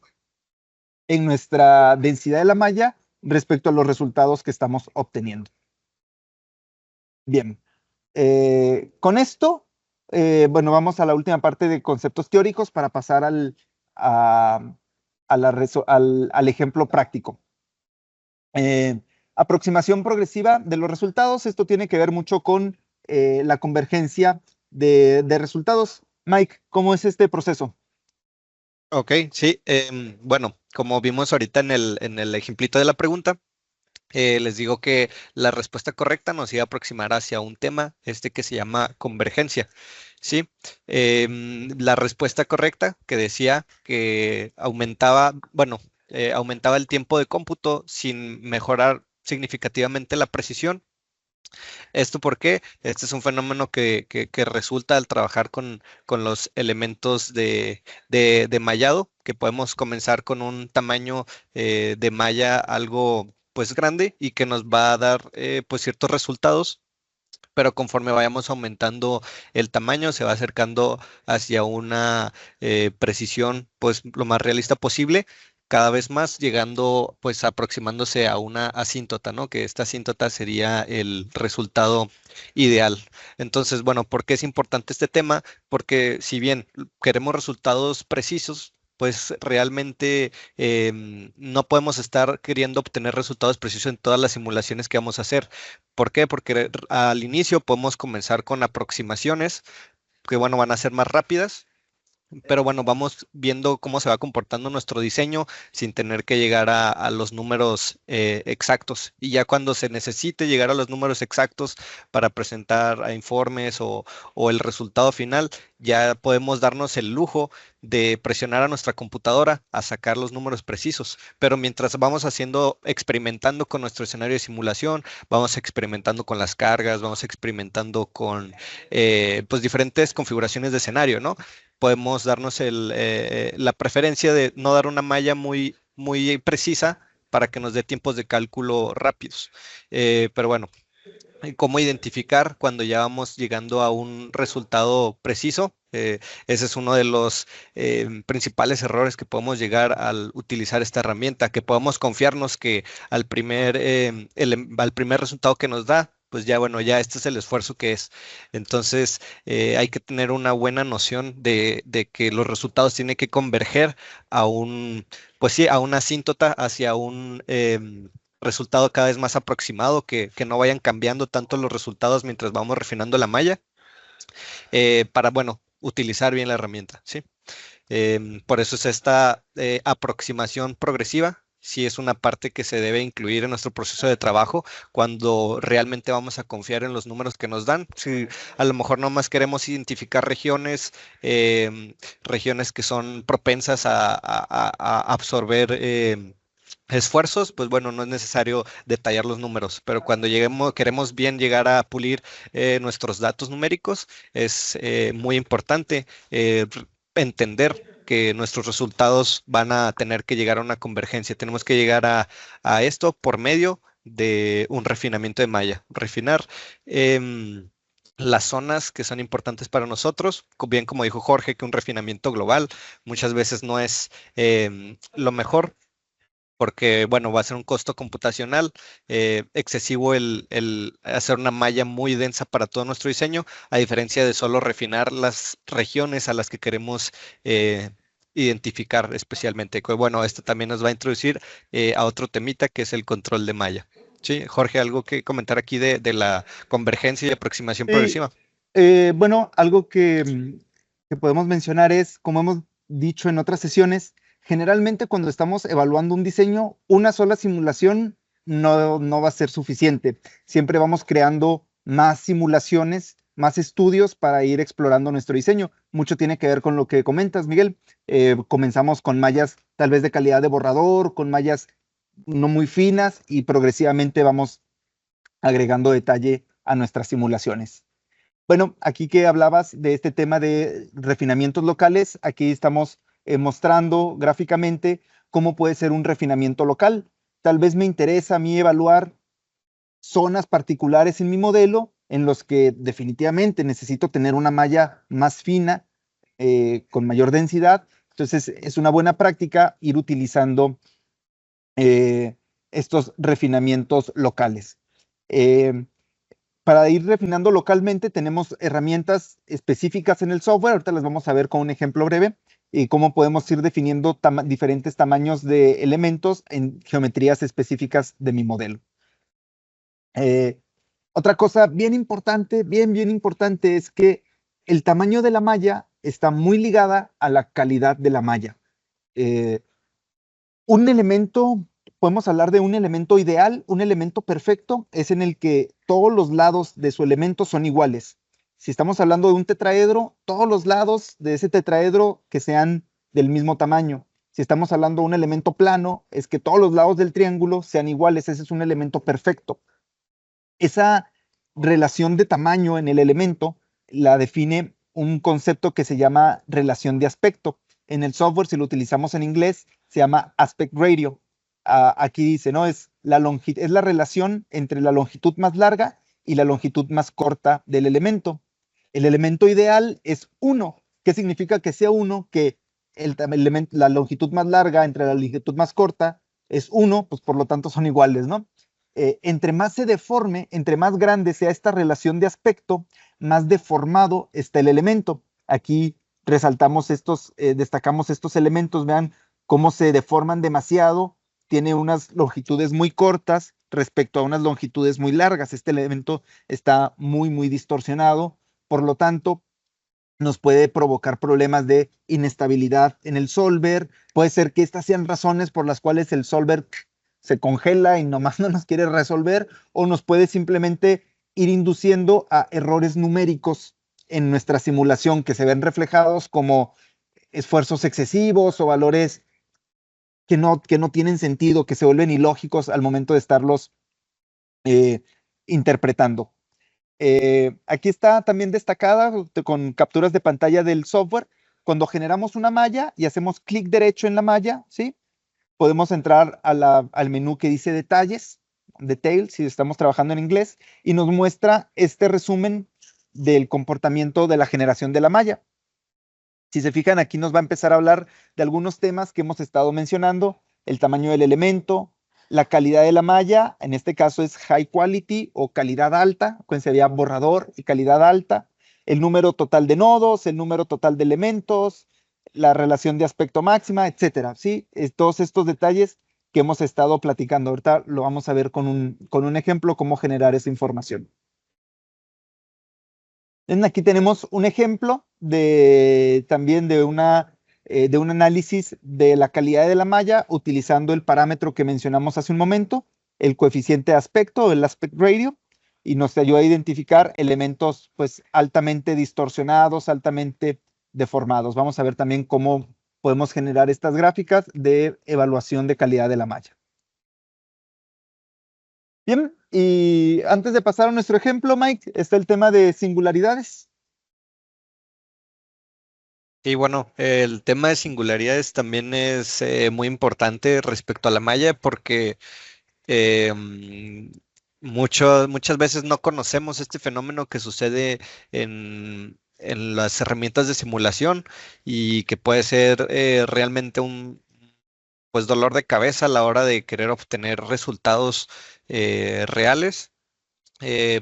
en nuestra densidad de la malla respecto a los resultados que estamos obteniendo. Bien, con esto, bueno, vamos a la última parte de conceptos teóricos para pasar al ejemplo práctico. Aproximación progresiva de los resultados. Esto tiene que ver mucho con la convergencia de resultados. Mike, ¿cómo es este proceso? Ok, sí, bueno, como vimos ahorita en el ejemplito de la pregunta, les digo que la respuesta correcta nos iba a aproximar hacia un tema, que se llama convergencia. Sí, la respuesta correcta que decía que aumentaba, bueno, aumentaba el tiempo de cómputo sin mejorar significativamente la precisión. ¿Esto por qué? Este es un fenómeno que resulta al trabajar con los elementos de mallado, que podemos comenzar con un tamaño de malla algo pues grande y que nos va a dar pues ciertos resultados, pero conforme vayamos aumentando el tamaño, se va acercando hacia una precisión pues lo más realista posible, cada vez más llegando pues aproximándose a una asíntota, ¿no? Que esta asíntota sería el resultado ideal. Entonces, bueno, ¿por qué es importante este tema? Porque si bien queremos resultados precisos, pues realmente no podemos estar queriendo obtener resultados precisos en todas las simulaciones que vamos a hacer. ¿Por qué? Porque al inicio podemos comenzar con aproximaciones que, bueno, van a ser más rápidas, pero bueno, vamos viendo cómo se va comportando nuestro diseño sin tener que llegar a los números exactos. Y ya cuando se necesite llegar a los números exactos para presentar a informes o el resultado final, ya podemos darnos el lujo de presionar a nuestra computadora a sacar los números precisos. Pero mientras vamos haciendo, experimentando con nuestro escenario de simulación, vamos experimentando con las cargas, vamos experimentando con pues diferentes configuraciones de escenario, ¿no? Podemos darnos la preferencia de no dar una malla muy precisa para que nos dé tiempos de cálculo rápidos. Pero bueno, cómo identificar cuando ya vamos llegando a un resultado preciso. Ese es uno de los principales errores que podemos llegar al utilizar esta herramienta, que podamos confiarnos que al primer resultado que nos da, pues ya bueno, ya este es el esfuerzo que es. Entonces hay que tener una buena noción de que los resultados tienen que converger a pues sí, a una asíntota hacia un resultado cada vez más aproximado, que no vayan cambiando tanto los resultados mientras vamos refinando la malla, para, bueno, utilizar bien la herramienta, ¿sí? Por eso es esta aproximación progresiva. Sí es una parte que se debe incluir en nuestro proceso de trabajo cuando realmente vamos a confiar en los números que nos dan. Si a lo mejor nomás queremos identificar regiones que son propensas a absorber esfuerzos, pues bueno, no es necesario detallar los números, pero cuando queremos bien llegar a pulir nuestros datos numéricos, es muy importante entender que nuestros resultados van a tener que llegar a una convergencia. Tenemos que llegar a esto por medio de un refinamiento de malla. Refinar las zonas que son importantes para nosotros, bien como dijo Jorge, que un refinamiento global muchas veces no es lo mejor, porque, bueno, va a ser un costo computacional excesivo el hacer una malla muy densa para todo nuestro diseño, a diferencia de solo refinar las regiones a las que queremos identificar especialmente. Bueno, esto también nos va a introducir a otro temita que es el control de malla. Sí, Jorge, ¿algo que comentar aquí de la convergencia y aproximación Sí, progresiva? bueno, algo que podemos mencionar es, como hemos dicho en otras sesiones, generalmente cuando estamos evaluando un diseño, una sola simulación no va a ser suficiente. Siempre vamos creando más simulaciones, más estudios para ir explorando nuestro diseño. Mucho tiene que ver con lo que comentas, Miguel. Comenzamos con mallas tal vez de calidad de borrador, con mallas no muy finas y progresivamente vamos agregando detalle a nuestras simulaciones. Bueno, aquí que hablabas de este tema de refinamientos locales, aquí estamos mostrando gráficamente cómo puede ser un refinamiento local. Tal vez me interesa a mí evaluar zonas particulares en mi modelo en los que definitivamente necesito tener una malla más fina, con mayor densidad. Entonces, es una buena práctica ir utilizando estos refinamientos locales. Eh, para ir refinando localmente tenemos herramientas específicas en el software. Ahorita las vamos a ver con un ejemplo breve y cómo podemos ir definiendo diferentes tamaños de elementos en geometrías específicas de mi modelo. Eh, Otra cosa bien importante, bien importante, es que el tamaño de la malla está muy ligada a la calidad de la malla. Eh, un elemento, podemos hablar de un elemento ideal, un elemento perfecto, es en el que todos los lados de su elemento son iguales. Si estamos hablando de un tetraedro, todos los lados de ese tetraedro que sean del mismo tamaño. Si estamos hablando de un elemento plano, es que todos los lados del triángulo sean iguales, ese es un elemento perfecto. Esa relación de tamaño en el elemento la define un concepto que se llama relación de aspecto. En el software, si lo utilizamos en inglés, se llama aspect ratio. Aquí dice, ¿no? Es la relación entre la longitud más larga y la longitud más corta del elemento. El elemento ideal es 1. ¿Qué significa que sea 1? Que la longitud más larga entre la longitud más corta es 1, pues por lo tanto son iguales, ¿no? Entre más se deforme, entre más grande sea esta relación de aspecto, más deformado está el elemento. Aquí resaltamos destacamos estos elementos, vean cómo se deforman demasiado, tiene unas longitudes muy cortas respecto a unas longitudes muy largas. Este elemento está muy distorsionado, por lo tanto, nos puede provocar problemas de inestabilidad en el solver. Puede ser que estas sean razones por las cuales el solver se congela y nomás no nos quiere resolver, o nos puede simplemente ir induciendo a errores numéricos en nuestra simulación que se ven reflejados como esfuerzos excesivos o valores que no tienen sentido, que se vuelven ilógicos al momento de estarlos eh, interpretando. Aquí está también destacada con capturas de pantalla del software. Cuando generamos una malla y hacemos clic derecho en la malla, ¿sí? Podemos entrar al menú que dice detalles, details, si estamos trabajando en inglés, y nos muestra este resumen del comportamiento de la generación de la malla. Si se fijan, aquí nos va a empezar a hablar de algunos temas que hemos estado mencionando: el tamaño del elemento, la calidad de la malla, en este caso es high quality o calidad alta, acuérdense, había borrador y calidad alta, el número total de nodos, el número total de elementos, la relación de aspecto máxima, etcétera, ¿sí? Todos estos detalles que hemos estado platicando. Ahorita lo vamos a ver con un ejemplo, cómo generar esa información. Aquí tenemos un ejemplo también de un análisis de la calidad de la malla utilizando el parámetro que mencionamos hace un momento, el coeficiente de aspecto, el aspect ratio, y nos ayuda a identificar elementos pues altamente distorsionados, altamente deformados. Vamos a ver también cómo podemos generar estas gráficas de evaluación de calidad de la malla. Bien, y antes de pasar a nuestro ejemplo, Mike, está el tema de singularidades. Y bueno, el tema de singularidades también es muy importante respecto a la malla porque eh, mm, muchas veces no conocemos este fenómeno que sucede en las herramientas de simulación y que puede ser realmente un pues dolor de cabeza a la hora de querer obtener resultados reales.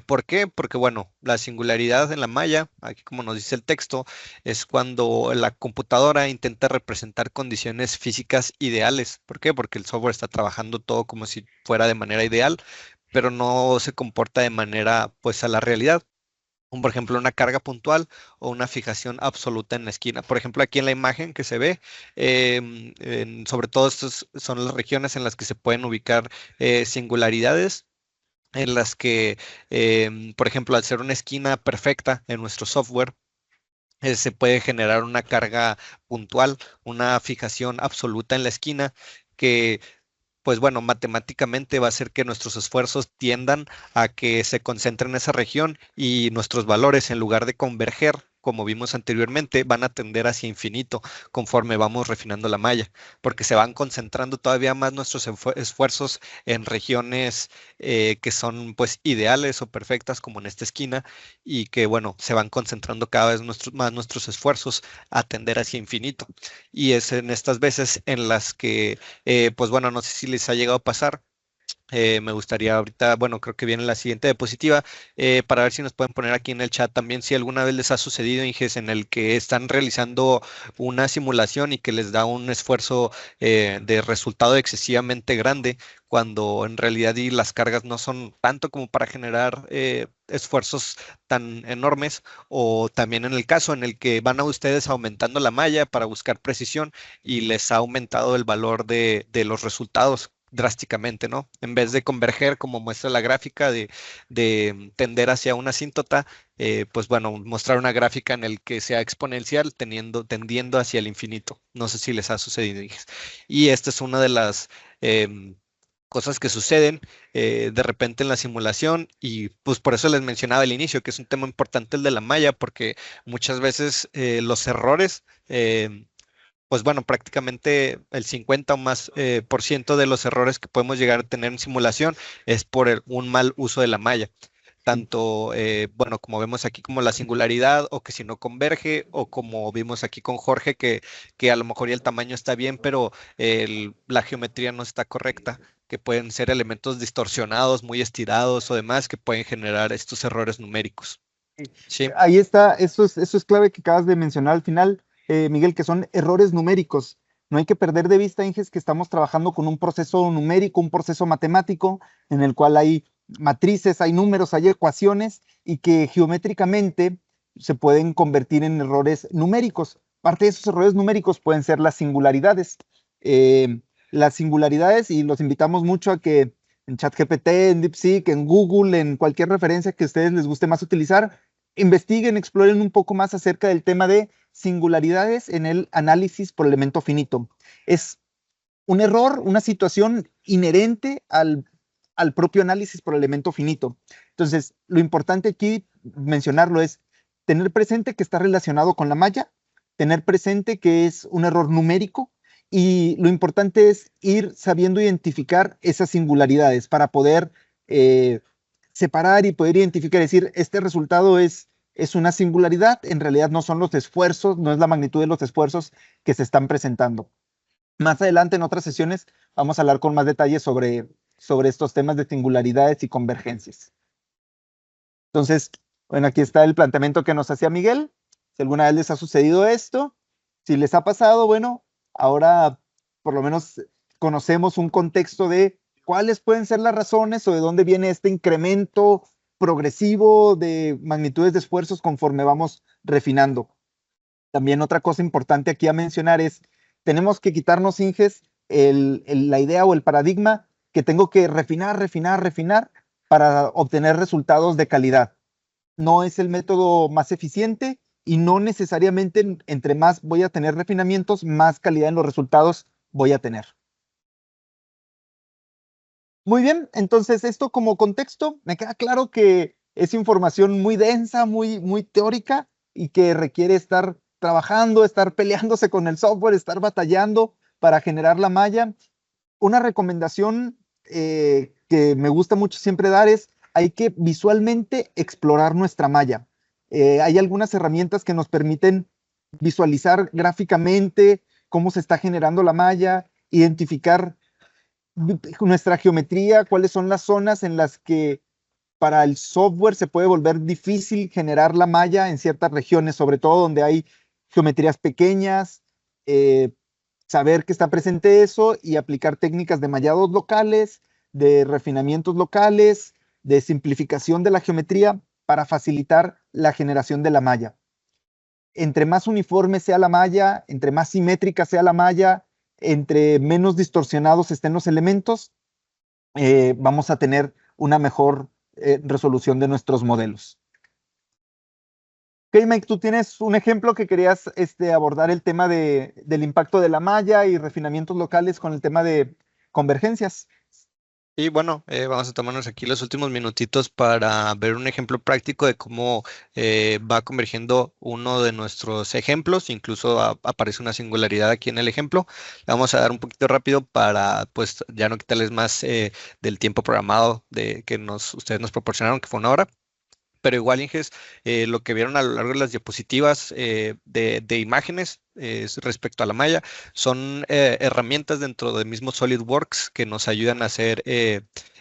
¿Por qué? Porque, bueno, la singularidad en la malla, aquí como nos dice el texto, es cuando la computadora intenta representar condiciones físicas ideales. ¿Por qué? Porque el software está trabajando todo como si fuera de manera ideal, pero no se comporta de manera, pues, a la realidad. Como por ejemplo, una carga puntual o una fijación absoluta en la esquina. Por ejemplo, aquí en la imagen que se ve, sobre todo estas son las regiones en las que se pueden ubicar singularidades en las que, por ejemplo, al ser una esquina perfecta en nuestro software, se puede generar una carga puntual, una fijación absoluta en la esquina que, pues bueno, matemáticamente va a hacer que nuestros esfuerzos tiendan a que se concentren en esa región y nuestros valores, en lugar de converger, como vimos anteriormente, van a tender hacia infinito conforme vamos refinando la malla, porque se van concentrando todavía más nuestros esfuerzos en regiones que son pues ideales o perfectas, como en esta esquina, y que bueno, se van concentrando cada vez más nuestros esfuerzos a tender hacia infinito. Y es en estas veces en las que pues bueno, no sé si les ha llegado a pasar. Me gustaría ahorita, bueno, creo que viene la siguiente diapositiva, para ver si nos pueden poner aquí en el chat también si alguna vez les ha sucedido, Inges, en el que están realizando una simulación y que les da un esfuerzo de resultado excesivamente grande, cuando en realidad y las cargas no son tanto como para generar esfuerzos tan enormes, o también en el caso en el que van a ustedes aumentando la malla para buscar precisión y les ha aumentado el valor de los resultados drásticamente, ¿no? En vez de converger, como muestra la gráfica de tender hacia una asíntota, pues bueno, mostrar una gráfica en el que sea exponencial tendiendo hacia el infinito. No sé si les ha sucedido. Y esta es una de las cosas que suceden de repente en la simulación, y pues por eso les mencionaba al inicio que es un tema importante el de la malla, porque muchas veces los errores pues bueno, prácticamente el 50 o más por ciento de los errores que podemos llegar a tener en simulación es por un mal uso de la malla. Tanto, bueno, como vemos aquí como la singularidad, o que si no converge, o como vimos aquí con Jorge, que a lo mejor ya el tamaño está bien, pero la geometría no está correcta, que pueden ser elementos distorsionados, muy estirados o demás, que pueden generar estos errores numéricos. Sí. Ahí está, eso es clave que acabas de mencionar al final, Miguel, que son errores numéricos. No hay que perder de vista, Inges, que estamos trabajando con un proceso numérico, un proceso matemático, en el cual hay matrices, hay números, hay ecuaciones, y que geométricamente se pueden convertir en errores numéricos. Parte de esos errores numéricos pueden ser las singularidades. Las singularidades, y los invitamos mucho a que en ChatGPT, en DeepSeek, en Google, en cualquier referencia que a ustedes les guste más utilizar, investiguen, exploren un poco más acerca del tema de singularidades en el análisis por elemento finito. Es un error, una situación inherente al propio análisis por elemento finito. Entonces, lo importante aquí mencionarlo es tener presente que está relacionado con la malla, tener presente que es un error numérico, y lo importante es ir sabiendo identificar esas singularidades para poder separar y poder identificar, decir, este resultado es una singularidad, en realidad no son los esfuerzos, no es la magnitud de los esfuerzos que se están presentando. Más adelante en otras sesiones vamos a hablar con más detalles sobre estos temas de singularidades y convergencias. Entonces, bueno, aquí está el planteamiento que nos hacía Miguel. Si alguna vez les ha sucedido esto, si les ha pasado, bueno, ahora por lo menos conocemos un contexto de cuáles pueden ser las razones o de dónde viene este incremento progresivo de magnitudes de esfuerzos conforme vamos refinando. También otra cosa importante aquí a mencionar es, tenemos que quitarnos, Inges, la idea o el paradigma que tengo que refinar, refinar, refinar para obtener resultados de calidad. No es el método más eficiente y no necesariamente entre más voy a tener refinamientos, más calidad en los resultados voy a tener. Muy bien, entonces esto como contexto, me queda claro que es información muy densa, muy teórica y que requiere estar trabajando, estar peleándose con el software, estar batallando para generar la malla. Una recomendación que me gusta mucho siempre dar es, hay que visualmente explorar nuestra malla. Hay algunas herramientas que nos permiten visualizar gráficamente cómo se está generando la malla, identificar nuestra geometría, cuáles son las zonas en las que para el software se puede volver difícil generar la malla en ciertas regiones, sobre todo donde hay geometrías pequeñas, saber que está presente eso y aplicar técnicas de mallados locales, de refinamientos locales, de simplificación de la geometría para facilitar la generación de la malla. Entre más uniforme sea la malla, entre más simétrica sea la malla, entre menos distorsionados estén los elementos, vamos a tener una mejor resolución de nuestros modelos. Ok, Mike, tú tienes un ejemplo que querías abordar el tema del impacto de la malla y refinamientos locales con el tema de convergencias. Y bueno, vamos a tomarnos aquí los últimos minutitos para ver un ejemplo práctico de cómo va convergiendo uno de nuestros ejemplos. Incluso aparece una singularidad aquí en el ejemplo. Le vamos a dar un poquito rápido para pues ya no quitarles más del tiempo programado que ustedes nos proporcionaron, que fue 1 hora. Pero igual, Inges, lo que vieron a lo largo de las diapositivas de imágenes respecto a la malla son herramientas dentro del mismo SolidWorks que nos ayudan a hacer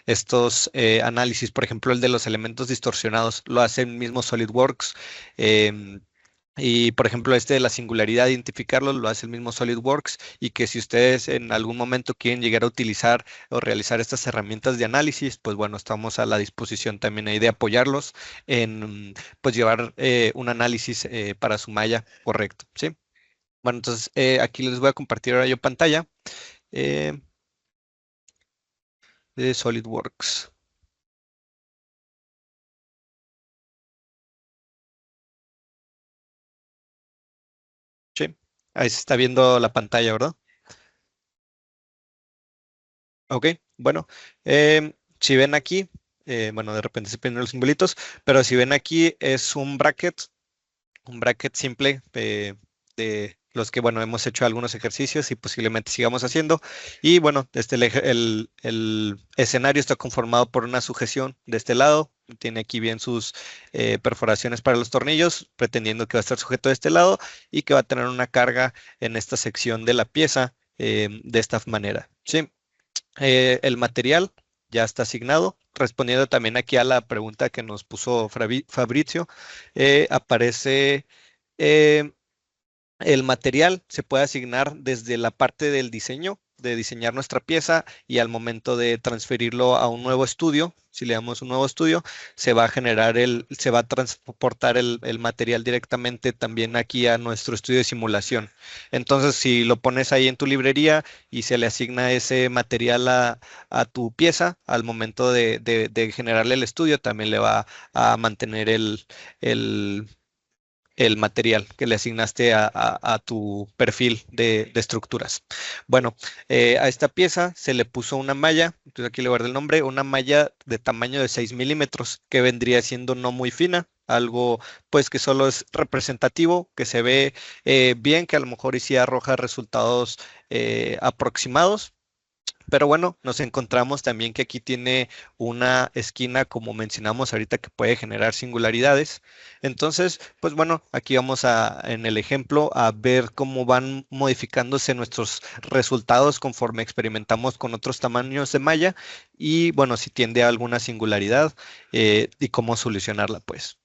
estos análisis. Por ejemplo, el de los elementos distorsionados lo hace el mismo SolidWorks. Y por ejemplo, este de la singularidad, identificarlo, lo hace el mismo SolidWorks, y que si ustedes en algún momento quieren llegar a utilizar o realizar estas herramientas de análisis, pues bueno, estamos a la disposición también ahí de apoyarlos en pues llevar un análisis para su malla correcto, ¿sí? Bueno, entonces aquí les voy a compartir ahora yo pantalla eh, de SolidWorks. Sí, ahí se está viendo la pantalla, ¿verdad? Ok, bueno, si ven aquí, bueno, de repente se prenden los simbolitos, pero si ven aquí es un bracket simple de los que, bueno, hemos hecho algunos ejercicios y posiblemente sigamos haciendo. Y bueno, el escenario está conformado por una sujeción de este lado. Tiene aquí bien sus perforaciones para los tornillos, pretendiendo que va a estar sujeto de este lado y que va a tener una carga en esta sección de la pieza de esta manera, ¿sí? El material ya está asignado. Respondiendo también aquí a la pregunta que nos puso Fabrizio, aparece eh, el material se puede asignar desde la parte del diseño de diseñar nuestra pieza y al momento de transferirlo a un nuevo estudio, si le damos un nuevo estudio, se va a se va a transportar el material directamente también aquí a nuestro estudio de simulación. Entonces, si lo pones ahí en tu librería y se le asigna ese material a tu pieza, al momento de generarle el estudio, también le va a mantener el el material que le asignaste a tu perfil de estructuras. Bueno, a esta pieza se le puso una malla, entonces aquí le guardé el nombre, una malla de tamaño de 6 milímetros, que vendría siendo no muy fina, algo pues que solo es representativo, que se ve bien, que a lo mejor y sí arroja resultados aproximados. Pero bueno, nos encontramos también que aquí tiene una esquina, como mencionamos ahorita, que puede generar singularidades. Entonces, pues bueno, aquí vamos en el ejemplo, a ver cómo van modificándose nuestros resultados conforme experimentamos con otros tamaños de malla y bueno, si tiende a alguna singularidad y cómo solucionarla, pues.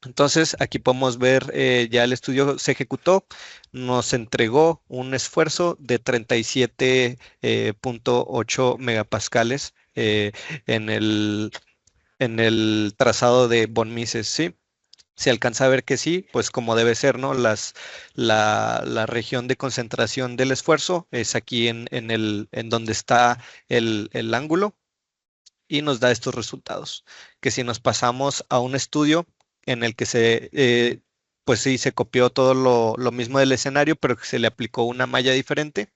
Entonces, aquí podemos ver ya el estudio se ejecutó, nos entregó un esfuerzo de 37,8 megapascales en el trazado de von Mises, ¿sí? Se alcanza a ver que sí, pues como debe ser, ¿no? La región de concentración del esfuerzo es aquí en donde está el ángulo y nos da estos resultados. Que si nos pasamos a un estudio en el que pues sí, se copió todo lo mismo del escenario, pero que se le aplicó una malla diferente.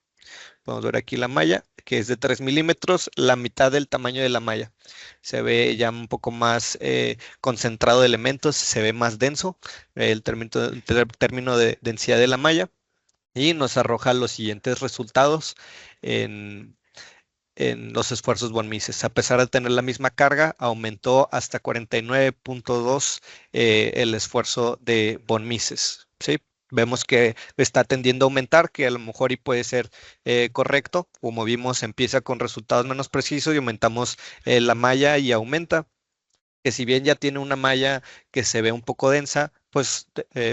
Podemos ver aquí la malla, que es de 3 milímetros, la mitad del tamaño de la malla. Se ve ya un poco más concentrado de elementos, se ve más denso término de densidad de la malla y nos arroja los siguientes resultados en los esfuerzos von Mises. A pesar de tener la misma carga, aumentó hasta 49,2 el esfuerzo de von Mises. ¿Sí? Vemos que está tendiendo a aumentar, que a lo mejor y puede ser correcto. Como vimos, empieza con resultados menos precisos y aumentamos la malla y aumenta. Que si bien ya tiene una malla que se ve un poco densa, pues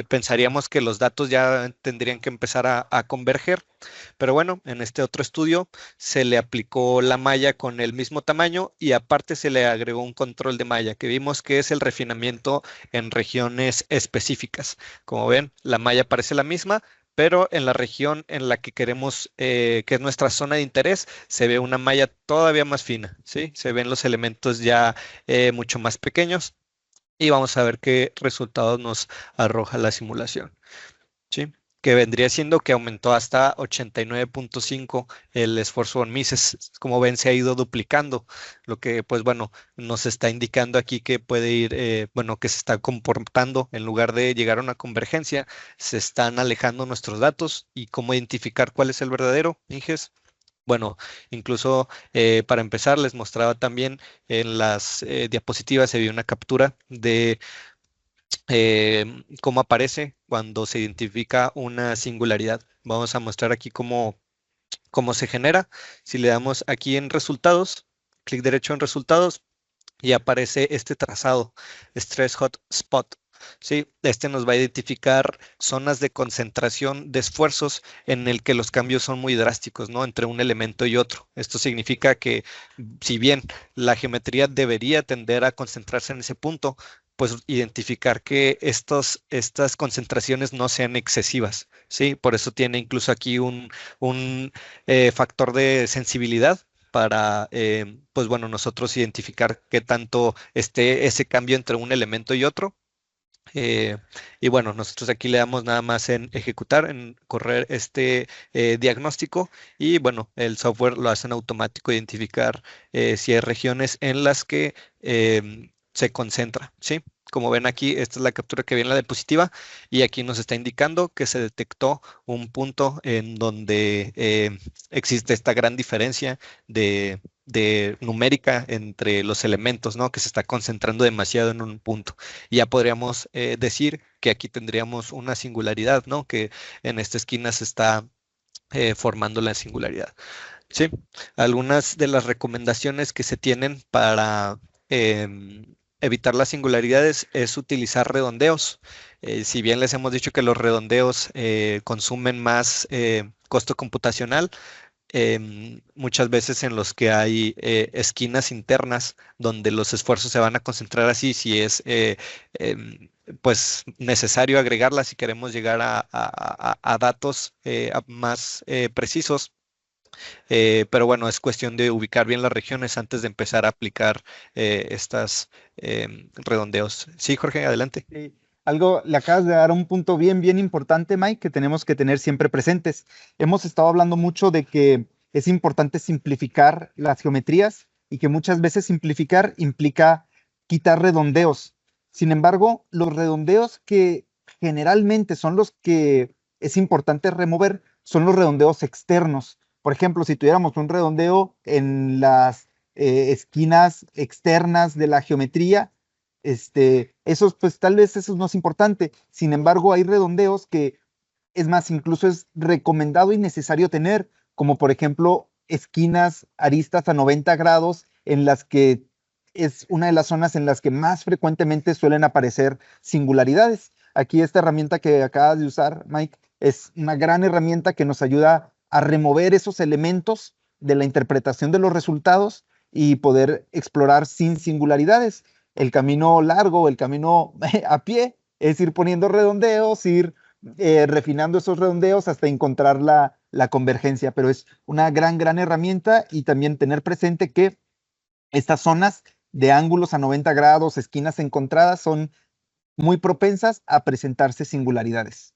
pensaríamos que los datos ya tendrían que empezar a converger. Pero bueno, en este otro estudio se le aplicó la malla con el mismo tamaño y aparte se le agregó un control de malla, que vimos que es el refinamiento en regiones específicas. Como ven, la malla parece la misma, pero en la región en la que queremos, que es nuestra zona de interés, se ve una malla todavía más fina, ¿sí? Se ven los elementos ya mucho más pequeños y vamos a ver qué resultados nos arroja la simulación, ¿sí? Que vendría siendo que aumentó hasta 89,5 el esfuerzo en Mises. Como ven, se ha ido duplicando, lo que pues bueno, nos está indicando aquí que puede ir, bueno, que se está comportando en lugar de llegar a una convergencia, se están alejando nuestros datos y cómo identificar cuál es el verdadero, Inges. Bueno, incluso para empezar, les mostraba también en las diapositivas, se vio una captura de cómo aparece cuando se identifica una singularidad. Vamos a mostrar aquí cómo se genera. Si le damos aquí en resultados, clic derecho en resultados y aparece este trazado, Stress Hot Spot. Sí, este nos va a identificar zonas de concentración de esfuerzos en el que los cambios son muy drásticos, ¿no? Entre un elemento y otro. Esto significa que si bien la geometría debería tender a concentrarse en ese punto, pues identificar que estas concentraciones no sean excesivas, ¿sí? Por eso tiene incluso aquí un factor de sensibilidad para, pues bueno, nosotros identificar qué tanto esté ese cambio entre un elemento y otro. Eh, y bueno, nosotros aquí le damos nada más en ejecutar, en correr este diagnóstico y bueno, el software lo hace en automático identificar si hay regiones en las que se concentra, ¿sí? Como ven aquí, esta es la captura que viene en la diapositiva y aquí nos está indicando que se detectó un punto en donde existe esta gran diferencia de numérica entre los elementos, ¿no? Que se está concentrando demasiado en un punto. Y ya podríamos decir que aquí tendríamos una singularidad, ¿no? Que en esta esquina se está formando la singularidad. Sí, algunas de las recomendaciones que se tienen para evitar las singularidades es utilizar redondeos. Si bien les hemos dicho que los redondeos consumen más costo computacional, muchas veces en los que hay esquinas internas donde los esfuerzos se van a concentrar así, si es pues necesario agregarlas si queremos llegar a datos más precisos. Pero bueno, es cuestión de ubicar bien las regiones antes de empezar a aplicar estas redondeos. Sí, Jorge, adelante. Sí, algo, le acabas de dar un punto bien, bien importante, Mike, que tenemos que tener siempre presentes. Hemos estado hablando mucho de que es importante simplificar las geometrías y que muchas veces simplificar implica quitar redondeos. Sin embargo, los redondeos que generalmente son los que es importante remover son los redondeos externos. Por ejemplo, si tuviéramos un redondeo en las esquinas externas de la geometría, esos, pues tal vez eso no es importante. Sin embargo, hay redondeos que, es más, incluso es recomendado y necesario tener, como por ejemplo, esquinas, aristas a 90 grados, en las que es una de las zonas en las que más frecuentemente suelen aparecer singularidades. Aquí esta herramienta que acabas de usar, Mike, es una gran herramienta que nos ayuda a remover esos elementos de la interpretación de los resultados y poder explorar sin singularidades. El camino largo, el camino a pie, es ir poniendo redondeos, ir refinando esos redondeos hasta encontrar la convergencia, pero es una gran, gran herramienta y también tener presente que estas zonas de ángulos a 90 grados, esquinas encontradas, son muy propensas a presentarse singularidades.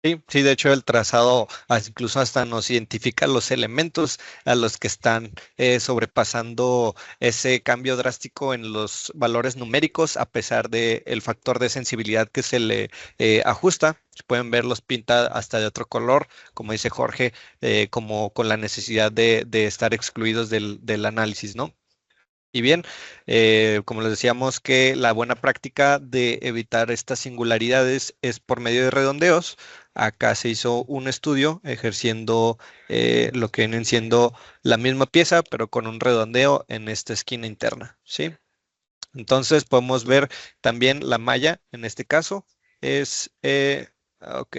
Sí, sí, de hecho el trazado incluso hasta nos identifica los elementos a los que están sobrepasando ese cambio drástico en los valores numéricos a pesar del factor de sensibilidad que se le ajusta. Pueden ver los pinta hasta de otro color, como dice Jorge, como con la necesidad de estar excluidos del análisis, ¿no? Y bien, como les decíamos que la buena práctica de evitar estas singularidades es por medio de redondeos. Acá se hizo un estudio ejerciendo lo que vienen siendo la misma pieza, pero con un redondeo en esta esquina interna, ¿sí? Entonces podemos ver también la malla, en este caso, es, ok,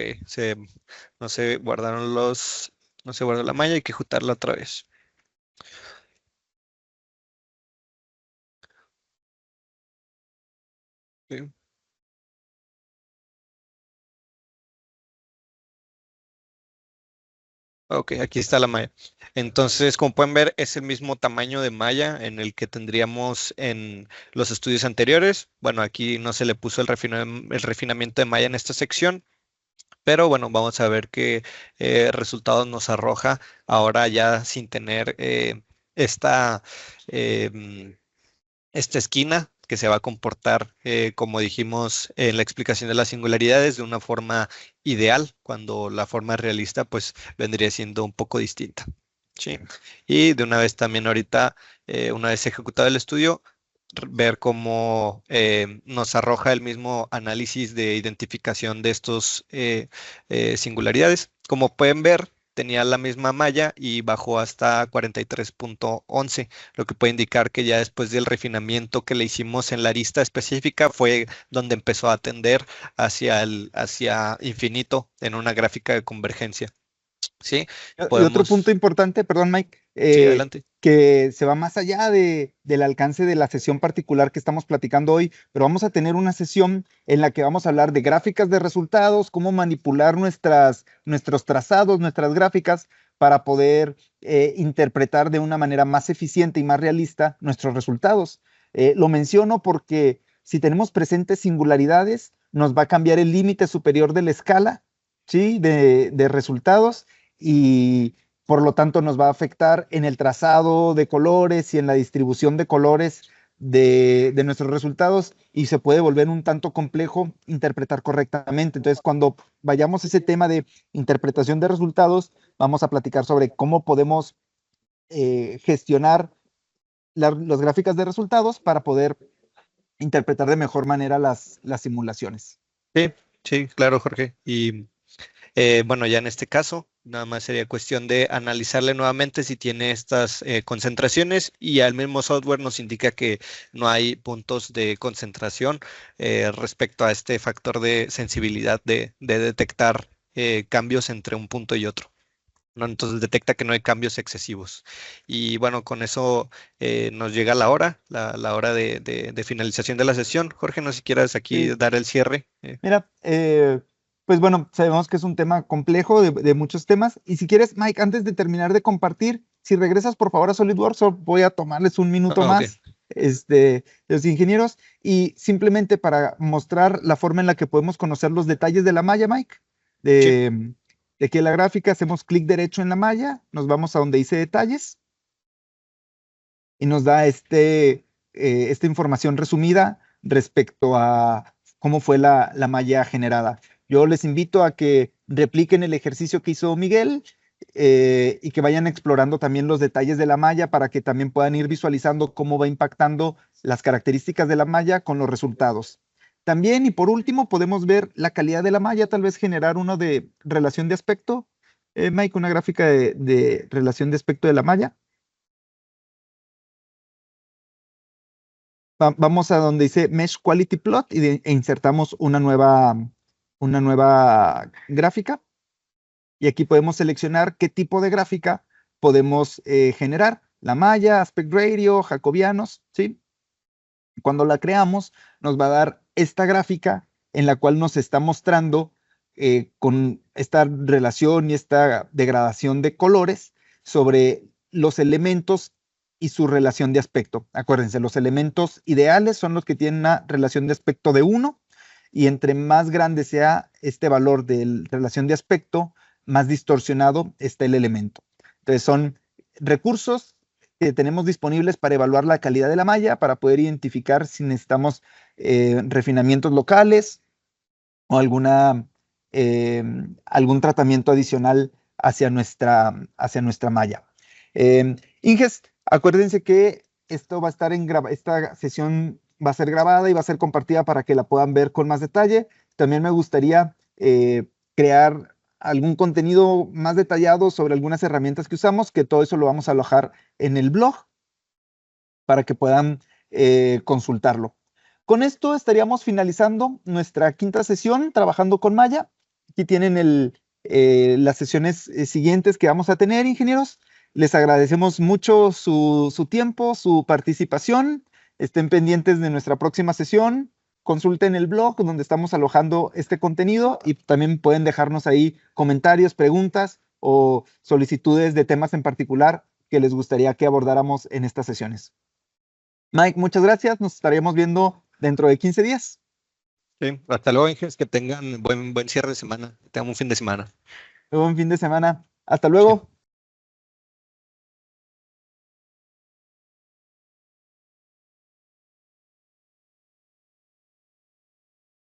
no se guardaron no se guardó la malla, hay que juntarla otra vez. ¿Sí? Ok, aquí está la malla. Entonces, como pueden ver, es el mismo tamaño de malla en el que tendríamos en los estudios anteriores. Bueno, aquí no se le puso el refinamiento de malla en esta sección, pero bueno, vamos a ver qué resultados nos arroja ahora ya sin tener esta, em, esta esquina que se va a comportar, como dijimos en la explicación de las singularidades, de una forma ideal, cuando la forma realista pues vendría siendo un poco distinta. ¿Sí? Y de una vez también ahorita, una vez ejecutado el estudio, ver cómo nos arroja el mismo análisis de identificación de estos singularidades. Como pueden ver, tenía la misma malla y bajó hasta 43.11, lo que puede indicar que ya después del refinamiento que le hicimos en la arista específica fue donde empezó a tender hacia infinito en una gráfica de convergencia. ¿Sí? Y otro punto Podemos... importante, perdón, Mike, Sí, adelante. que se va más allá del alcance de la sesión particular que estamos platicando hoy, pero vamos a tener una sesión en la que vamos a hablar de gráficas de resultados, cómo manipular nuestros trazados, nuestras gráficas, para poder interpretar de una manera más eficiente y más realista nuestros resultados. Lo menciono porque si tenemos presentes singularidades, nos va a cambiar el límite superior de la escala, ¿sí? De resultados y por lo tanto nos va a afectar en el trazado de colores y en la distribución de colores de nuestros resultados y se puede volver un tanto complejo interpretar correctamente. Entonces, cuando vayamos a ese tema de interpretación de resultados, vamos a platicar sobre cómo podemos gestionar las gráficas de resultados para poder interpretar de mejor manera las simulaciones. Sí, sí, claro, Jorge. Y bueno, ya en este caso, nada más sería cuestión de analizarle nuevamente si tiene estas concentraciones y al mismo software nos indica que no hay puntos de concentración respecto a este factor de sensibilidad de detectar cambios entre un punto y otro. ¿no? Entonces detecta que no hay cambios excesivos. Y bueno, con eso nos llega la hora, la hora de finalización de la sesión. Jorge, no sé si quieras aquí Sí. dar el cierre. Mira, pues bueno, sabemos que es un tema complejo de muchos temas. Y si quieres, Mike, antes de terminar de compartir, si regresas por favor a SolidWorks, voy a tomarles un minuto Ok, más, los ingenieros, y simplemente para mostrar la forma en la que podemos conocer los detalles de la malla, Mike, sí, de que la gráfica hacemos clic derecho en la malla, nos vamos a donde dice detalles y nos da esta información resumida respecto a cómo fue la malla generada. Yo les invito a que repliquen el ejercicio que hizo Miguel y que vayan explorando también los detalles de la malla para que también puedan ir visualizando cómo va impactando las características de la malla con los resultados. También, y por último, podemos ver la calidad de la malla, tal vez generar uno de relación de aspecto. Mike, una gráfica de relación de aspecto de la malla. Vamos a donde dice Mesh Quality Plot e insertamos una nueva gráfica. Y aquí podemos seleccionar qué tipo de gráfica podemos generar. La malla, aspect ratio, jacobianos, ¿sí? Cuando la creamos, nos va a dar esta gráfica en la cual nos está mostrando con esta relación y esta degradación de colores sobre los elementos y su relación de aspecto. Acuérdense, los elementos ideales son los que tienen una relación de aspecto de 1 y entre más grande sea este valor de relación de aspecto, más distorsionado está el elemento. Entonces son recursos que tenemos disponibles para evaluar la calidad de la malla, para poder identificar si necesitamos refinamientos locales o eh, algún tratamiento adicional hacia nuestra malla. Inges, acuérdense que esto va a estar esta sesión va a ser grabada y va a ser compartida para que la puedan ver con más detalle. También me gustaría crear algún contenido más detallado sobre algunas herramientas que usamos, que todo eso lo vamos a alojar en el blog para que puedan consultarlo. Con esto estaríamos finalizando nuestra quinta sesión trabajando con Maya. Aquí tienen las sesiones siguientes que vamos a tener, ingenieros. Les agradecemos mucho su tiempo, su participación. Estén pendientes de nuestra próxima sesión. Consulten el blog donde estamos alojando este contenido y también pueden dejarnos ahí comentarios, preguntas o solicitudes de temas en particular que les gustaría que abordáramos en estas sesiones. Mike, muchas gracias. Nos estaríamos viendo dentro de 15 días. sí. Hasta luego, Inges, que tengan buen cierre de semana, que tengan un fin de semana. Buen fin de semana. Hasta Sí. luego.